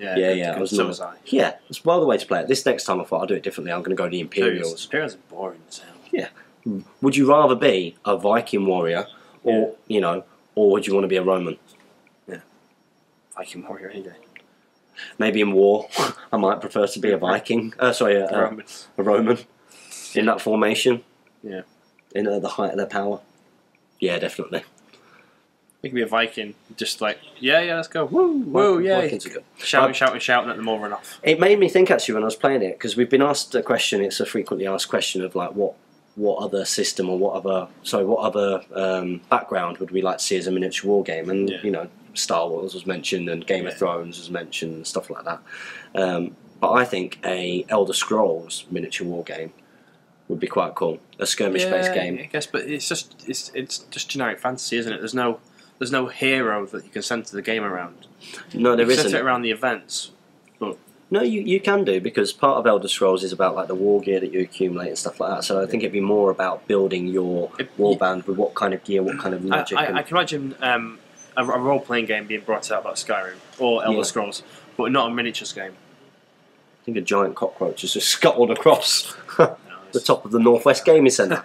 Yeah, I was so Nord. was I. Yeah, it's well the way to play it. This next time I thought I'll do it differently. I'm going to go to the Imperials. Imperials are boring as hell. Yeah. Would you rather be a Viking warrior, or or would you want to be a Roman? Viking warrior any day. Maybe in war, I might prefer to be a Viking. A Roman. In that formation. Yeah. In the height of their power. Yeah, definitely. You can be a Viking, just like let's go, woo, yeah. Vikings are good. Shouting at them all run off. It made me think actually when I was playing it because we've been asked a question. It's a frequently asked question of like what other system or what other background would we like to see as a miniature war game? And Star Wars was mentioned and Game of Thrones was mentioned and stuff like that. But I think a Elder Scrolls miniature war game would be quite cool. A skirmish-based game. I guess, but it's just generic fantasy, isn't it? There's no hero that you can center the game around. No, there you isn't. Center it around the events. But no, you can do because part of Elder Scrolls is about like the war gear that you accumulate and stuff like that. So I think it'd be more about building your warband with what kind of gear, what kind of magic. I can imagine a role-playing game being brought out about Skyrim or Elder Scrolls, but not a miniatures game. I think a giant cockroach has just scuttled across the top of the Northwest Gaming Centre.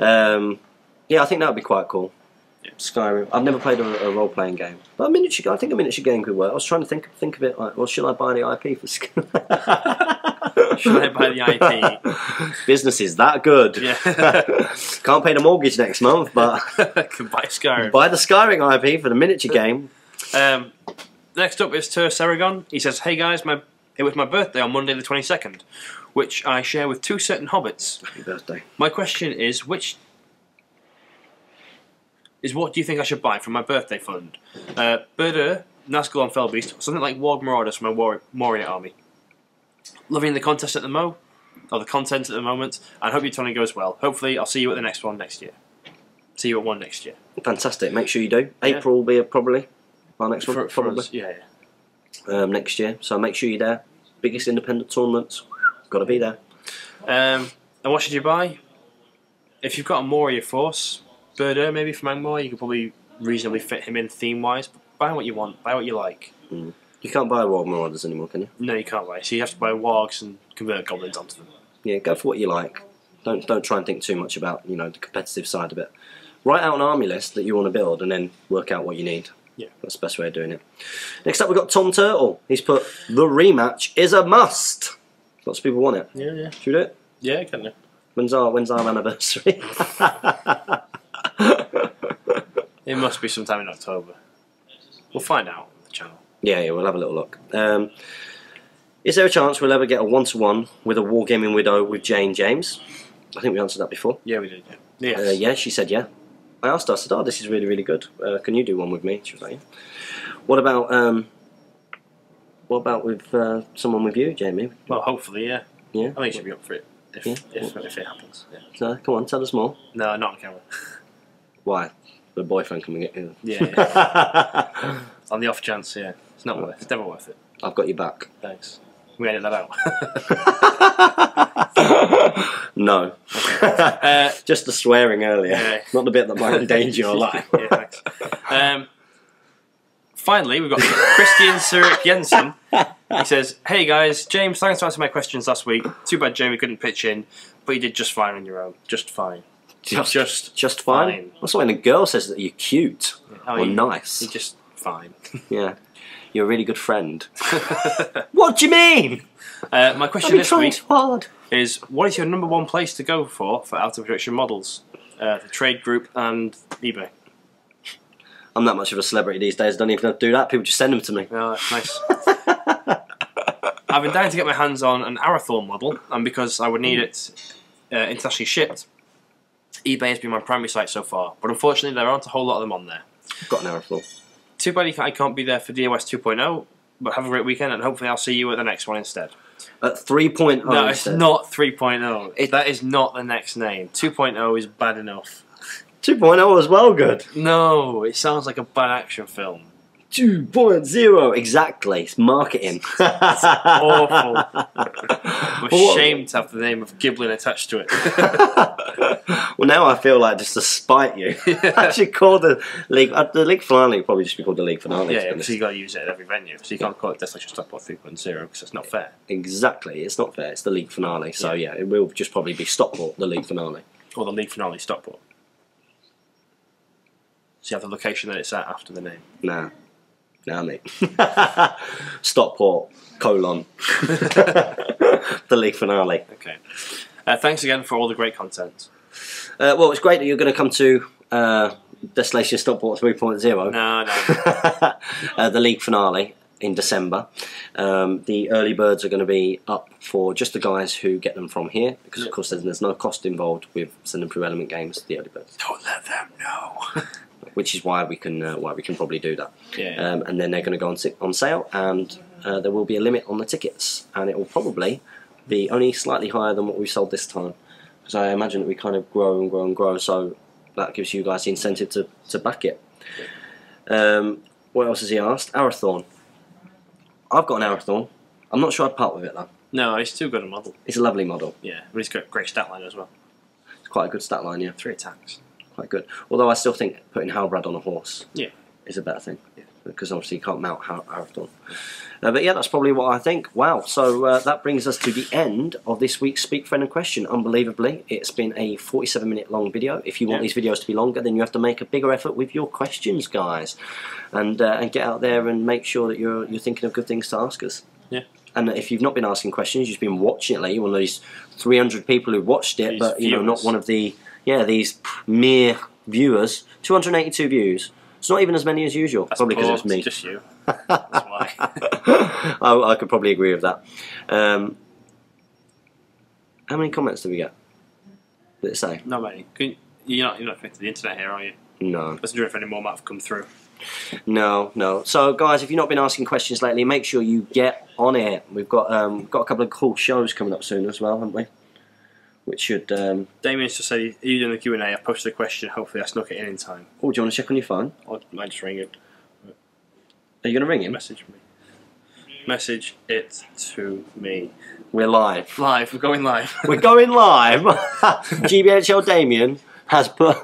I think that would be quite cool. Yeah. Skyrim. I've never played a role-playing game, but I think a miniature game could work. I was trying to think of it like, well, should I buy the IP for Skyrim? Should I buy the IP? Business is that good. Yeah. Can't pay the mortgage next month, but can buy Skyrim. Buy the Skyrim IP for the miniature game. Next up is Terse Aragon. He says, "Hey guys, it was my birthday on Monday the 22nd, which I share with two certain hobbits. Happy birthday. My question is, what do you think I should buy from my birthday fund? Birder, Nazgul on Fellbeast, something like Warg Marauders from my Warrior army. Loving the contest at the the content at the moment, and hope your tournament goes well. Hopefully, I'll see you at the next one next year. See you at one next year. Fantastic. Make sure you do. April will be probably our next one. Probably. Next year. So make sure you're there. Biggest independent tournaments. Got to be there. And what should you buy? If you've got a Warrior force, Birder maybe from Angmar, you could probably reasonably fit him in theme-wise. Buy what you want. Buy what you like. Mm. You can't buy Warg Marauders anymore, can you? No, you can't buy. So you have to buy wargs and convert goblins onto them. Yeah, go for what you like. Don't try and think too much about the competitive side of it. Write out an army list that you want to build and then work out what you need. Yeah, that's the best way of doing it. Next up, we've got Tom Turtle. He's put the rematch is a must. Lots of people want it. Yeah. Should we do it? Yeah, can do. When's our anniversary? It must be sometime in October. We'll find out on the channel. Yeah, we'll have a little look. Is there a chance we'll ever get a one-to-one with a Wargaming Widow with Jane James? I think we answered that before. Yeah, we did. Yeah. Yes. Yeah, she said yeah. I asked her. I said, "Oh, this is really, really good. Can you do one with me?" She was like, "Yeah." What about with someone with you, Jamie? Well, hopefully, yeah. Yeah. I think she'll be up for it if it happens. Yeah. So, come on, tell us more. No, not on camera. Why? The boyfriend coming in. Yeah. On the off chance, yeah. It's not worth it. It's never worth it. I've got your back. Thanks. We edit that out. No. Okay. Just the swearing earlier. Yeah. Not the bit that might endanger your life. Yeah, thanks. Finally, we've got Christian Surik Jensen. He says, "Hey guys, James, thanks for answering my questions last week. Too bad Jamie couldn't pitch in, but you did just fine on your own. Just fine. Just fine. That's when a girl says that you're cute or nice. You're just fine. Yeah. You're a really good friend. What do you mean? My question this week so hard. is, what is your #1 place to go for out of production models? The trade group and eBay. I'm that much of a celebrity these days. I don't even have to do that. People just send them to me. Oh, nice. I've been dying to get my hands on an Arathorn model, and because I would need it internationally shipped, eBay has been my primary site so far. But unfortunately, there aren't a whole lot of them on there. I've got an Arathorn. Too bad I can't be there for DOS 2.0, but have a great weekend, and hopefully I'll see you at the next one instead. At 3.0 No, it's instead. not 3.0. That is not the next name. 2.0 is bad enough. 2.0 as well, good. No, it sounds like a bad action film. 2.0, exactly. It's marketing. It's awful. We're ashamed to have the name of Giblin attached to it. Well, now I feel like just to spite you. I should call the league finale would probably just be called the league finale. Yeah, because you've got to use it at every venue. So you can't call it Desolation of Stockport 3.0 because it's not fair. Exactly, it's not fair. It's the league finale. So yeah, it will just probably be Stockport, the league finale. Or the league finale Stockport. So you have the location that it's at after the name. Nah, mate. Stockport, : the league finale. Okay. Thanks again for all the great content. Well, it's great that you're going to come to Desolation of Stockport 3.0. No. The league finale in December. The early birds are going to be up for just the guys who get them from here, because of course there's no cost involved with sending through Element Games, the early birds. Don't let them know. Which is why we can probably do that. Yeah. And then they're going to go on sale, and there will be a limit on the tickets, and it will probably be only slightly higher than what we sold this time, because I imagine that we kind of grow and grow and grow, so that gives you guys the incentive to back it. What else has he asked? Arathorn. I've got an Arathorn. I'm not sure I'd part with it though. No, it's too good a model. It's a lovely model. Yeah, but it's got a great stat line as well. It's quite a good stat line, yeah. 3 attacks. Quite good. Although I still think putting Halbrand on a horse is a better thing. Yeah. Because obviously you can't mount Arathorn. But yeah, that's probably what I think. Wow, so that brings us to the end of this week's Speak Friend and Question. Unbelievably, it's been a 47-minute long video. If you want these videos to be longer, then you have to make a bigger effort with your questions, guys. And get out there and make sure that you're thinking of good things to ask us. Yeah. And if you've not been asking questions, you've been watching it lately, one of these 300 people who watched it, but you know, not one of the these mere viewers. 282 views. It's not even as many as usual. That's probably because it's me. It's just you. That's why. I could probably agree with that. How many comments did we get? Did it say? Not many. You're not connected to the internet here, are you? No. Let's wonder if any more might have come through. No. So, guys, if you've not been asking questions lately, make sure you get on it. We've got a couple of cool shows coming up soon as well, haven't we? Which should... Damien's just said, are you doing the Q&A? I posted a question, hopefully I snuck it in time. Oh, do you want to check on your phone? I might just ring it. Are you going to ring him? Message me. Message it to me. We're live. Live, we're going live. We're going live. GBHL Damien has put...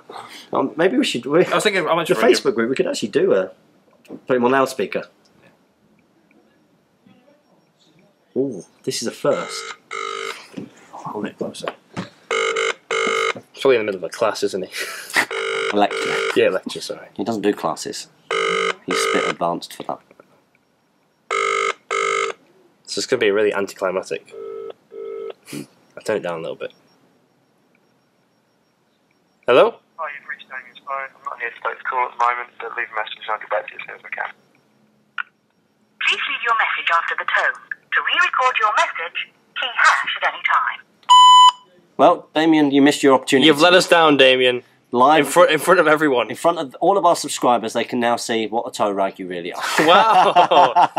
maybe we should... I was thinking, the Facebook group, we could actually do put him on loudspeaker. Oh, this is a first. Hold it closer. He's probably in the middle of a class, isn't he? A lecture. Yeah, lecture, sorry. He doesn't do classes. He's a bit advanced for that. So it's going to be really anticlimactic. I'll turn it down a little bit. Hello? Hi, you've reached Damien's phone. I'm not here to take the call at the moment, but leave a message and I'll get back to you as soon as I can. Please leave your message after the tone. To re-record your message, key hash at any time. Well, Damien, you missed your opportunity. You've let us down, Damien. Live in front of everyone. In front of all of our subscribers, they can now see what a toe rag you really are. Wow!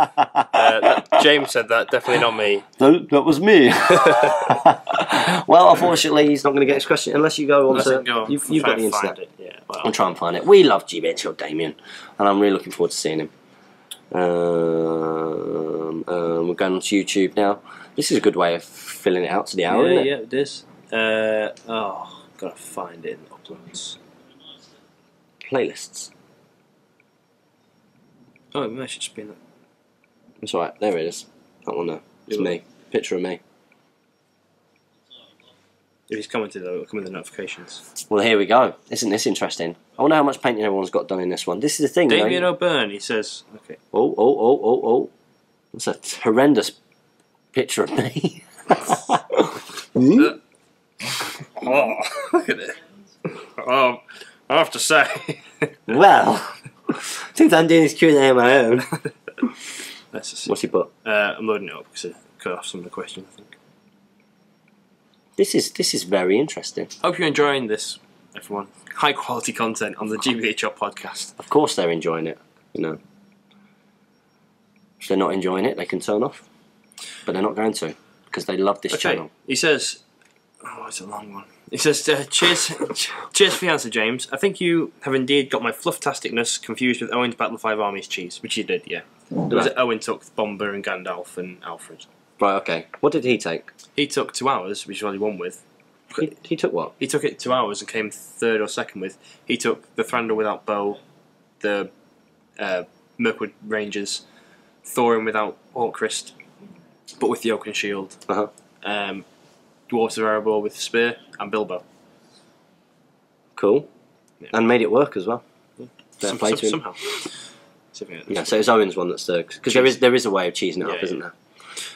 James said that, definitely not me. That was me. Well, unfortunately, he's not going to get his question unless you go on to... You've got the internet. Yeah, well. I'll try and find it. We love GBHL Damien, and I'm really looking forward to seeing him. We're going on to YouTube now. This is a good way of filling it out to the hour, isn't it? Yeah, it is. Gotta find it in uploads. Playlists. Oh, it might just be in that. It's alright, there it is. That one there. It's me. Picture of me. If he's commented, though, it'll come in the notifications. Well, here we go. Isn't this interesting? I wonder how much painting everyone's got done in this one. This is the thing, Damien O'Byrne, he says. Okay. Oh. That's a horrendous picture of me. Oh, look at it. Oh, I have to say. Well, since I'm doing this Q&A on my own. Let's just see. What's he put? I'm loading it up because it cut off some of the questions, I think. This is very interesting. Hope you're enjoying this, everyone. High quality content on the GBHL podcast. Of course they're enjoying it, you know. If they're not enjoying it, they can turn off. But they're not going to, because they love this channel. He says, oh, it's a long one. He says, cheers for the answer, James. I think you have indeed got my flufftasticness confused with Owen's Battle of Five Armies cheese, which you did, yeah. There was Owen took Bomber and Gandalf and Alfred. Right, okay. What did he take? He took 2 hours, which is what he won with. He took what? He took it 2 hours and came 3rd or 2nd with. He took the Thranduil without bow, the Mirkwood Rangers, Thorin without Orcrist, but with the Oaken Shield. Uh-huh. Dwarves of Erebor with Spear, and Bilbo. Cool. Yeah. And made it work as well. Yeah. Somehow. Yeah, so it's Owen's one that's the... Because there is a way of cheesing it up, isn't there?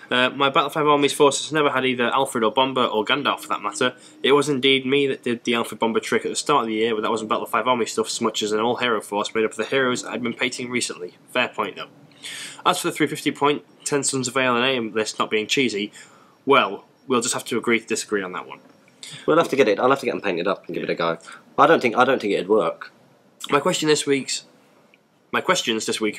My Battle of Five Armies forces never had either Alfred or Bomber or Gandalf for that matter. It was indeed me that did the Alfred Bomber trick at the start of the year, but that wasn't Battle of Five Armies stuff so much as an all-hero force made up of the heroes I'd been painting recently. Fair point though. As for the 350 point 10 Sons of Ale and AM list not being cheesy, well, we'll just have to agree to disagree on that one. We'll have to get it. I'll have to get them painted up and give it a go. I don't think it'd work. My questions this week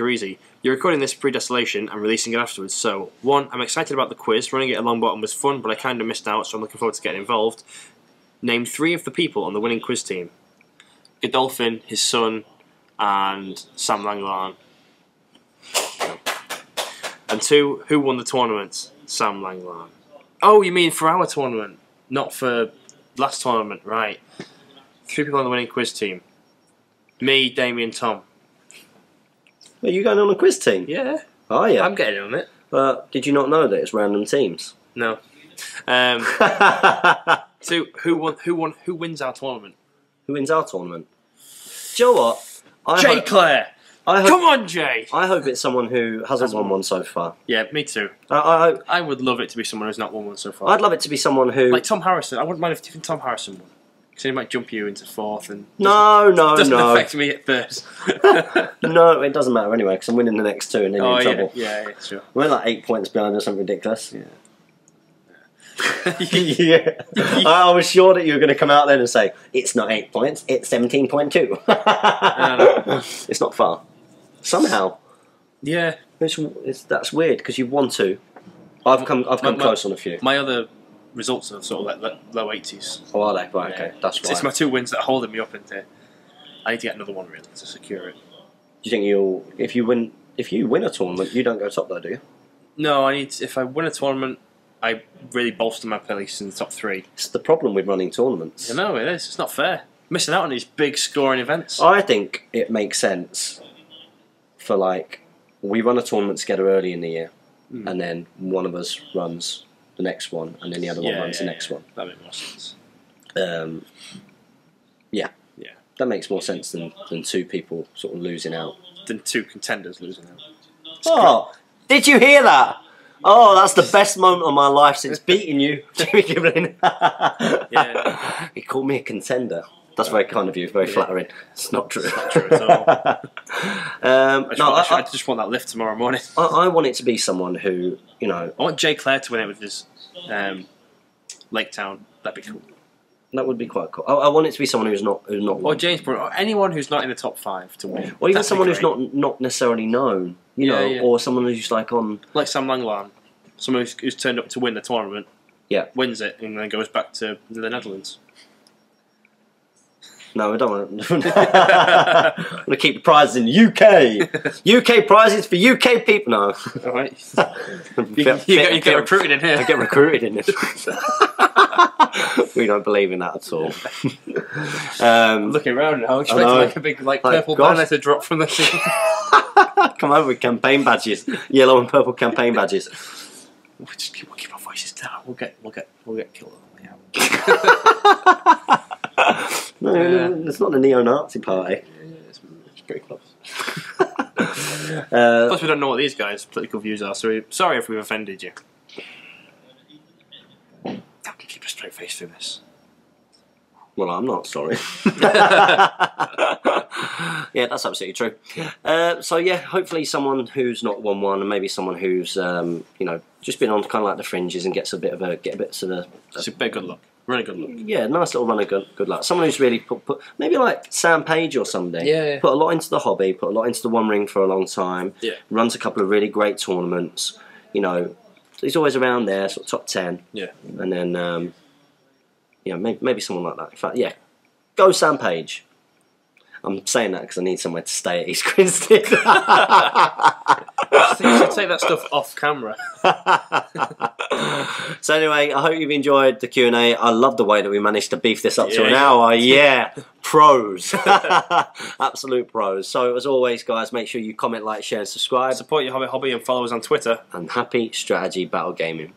are easy. You're recording this pre-Desolation and releasing it afterwards, so 1. I'm excited about the quiz. Running it at Longbottom was fun, but I kind of missed out, so I'm looking forward to getting involved. Name 3 of the people on the winning quiz team. Godolphin, his son, and Sam Langlan. And 2, who won the tournament? Sam Langlan. Oh, you mean for our tournament, not for last tournament, right. 3 people on the winning quiz team. Me, Damien, Tom. Are you going on a quiz team? Yeah. Oh, yeah. I'm getting on it. Did you not know that it's random teams? No. 2, who wins our tournament? Who wins our tournament? Do you know what? Jay Clare! Come on, Jay! I hope it's someone who hasn't won one so far. Yeah, me too. I would love it to be someone who's not won one so far. I'd love it to be someone who... Like Tom Harrison. I wouldn't mind if Tom Harrison won. Because he might jump you into 4th and... Doesn't affect me at first. No, it doesn't matter anyway, because I'm winning the next 2 and then you're in trouble. Yeah, sure. We're like 8 points behind or something ridiculous. Yeah. Yeah. I was sure that you were going to come out there and say, it's not 8 points, it's 17.2. It's not far. Somehow. Yeah. That's weird, because you've won 2. I've come close on a few. My other results are sort of like low 80s. Oh, are they? Right, okay. That's why. It's my 2 wins that are holding me up into... I need to get another one, really, to secure it. Do you think if you win a tournament, you don't go top though, do you? No, if I win a tournament, I really bolster my place in the top 3. It's the problem with running tournaments. I know, it is. It's not fair. Missing out on these big scoring events. I think it makes sense for, like, we run a tournament together early in the year, and then one of us runs the next one, and then the other one runs the next one. That makes more sense. Yeah. That makes more sense than 2 people sort of losing out. Than 2 contenders losing out. Oh, did you hear that? Oh, that's the best moment of my life since beating you, Jimmy Giblin. Yeah. He called me a contender. That's very kind of you, very flattering. It's not true. It's not true at all. I just want that lift tomorrow morning. I want it to be someone who, you know... I want Jay Clare to win it with his Lake Town. That'd be cool. That would be quite cool. I want it to be someone who's not or James Brown, or anyone who's not in the top 5 to win. Or even someone who's not necessarily known, you know, or someone who's like on... Like Sam Langlan, someone who's turned up to win the tournament, wins it, and then goes back to the Netherlands. No, we don't want to. I want to keep the prizes in UK. UK prizes for UK people. No. All right. You You get recruited in here. I get recruited in this. We don't believe in that at all. I'm looking around now, expecting like a big purple banner to drop from the ceiling. Come over with campaign badges, yellow and purple campaign badges. We'll keep our voices down. We'll get killed. Yeah. No, it's not the neo-Nazi party. It's pretty close. Plus, we don't know what these guys' political views are, so sorry if we've offended you. I can keep a straight face through this. Well, I'm not sorry. Yeah, that's absolutely true. So yeah, hopefully someone who's not won one, and maybe someone who's you know, just been on kind of like the fringes and gets a bit of a it's a bit of good luck. Really good luck. Yeah, nice little run of good luck. Someone who's really put maybe like Sam Page or something. Yeah. Put a lot into the hobby, put a lot into the One Ring for a long time. Yeah. Runs a couple of really great tournaments. You know, he's always around there, sort of top 10. Yeah. And then you know, maybe someone like that. In fact, yeah, go Sam Page. I'm saying that because I need somewhere to stay at East Grinstead. I think you should take that stuff off camera. So anyway, I hope you've enjoyed the Q&A. I love the way that we managed to beef this up to an hour. Yeah, pros. Absolute pros. So as always, guys, make sure you comment, like, share and subscribe. Support your Hobbit hobby and follow us on Twitter. And happy strategy battle gaming.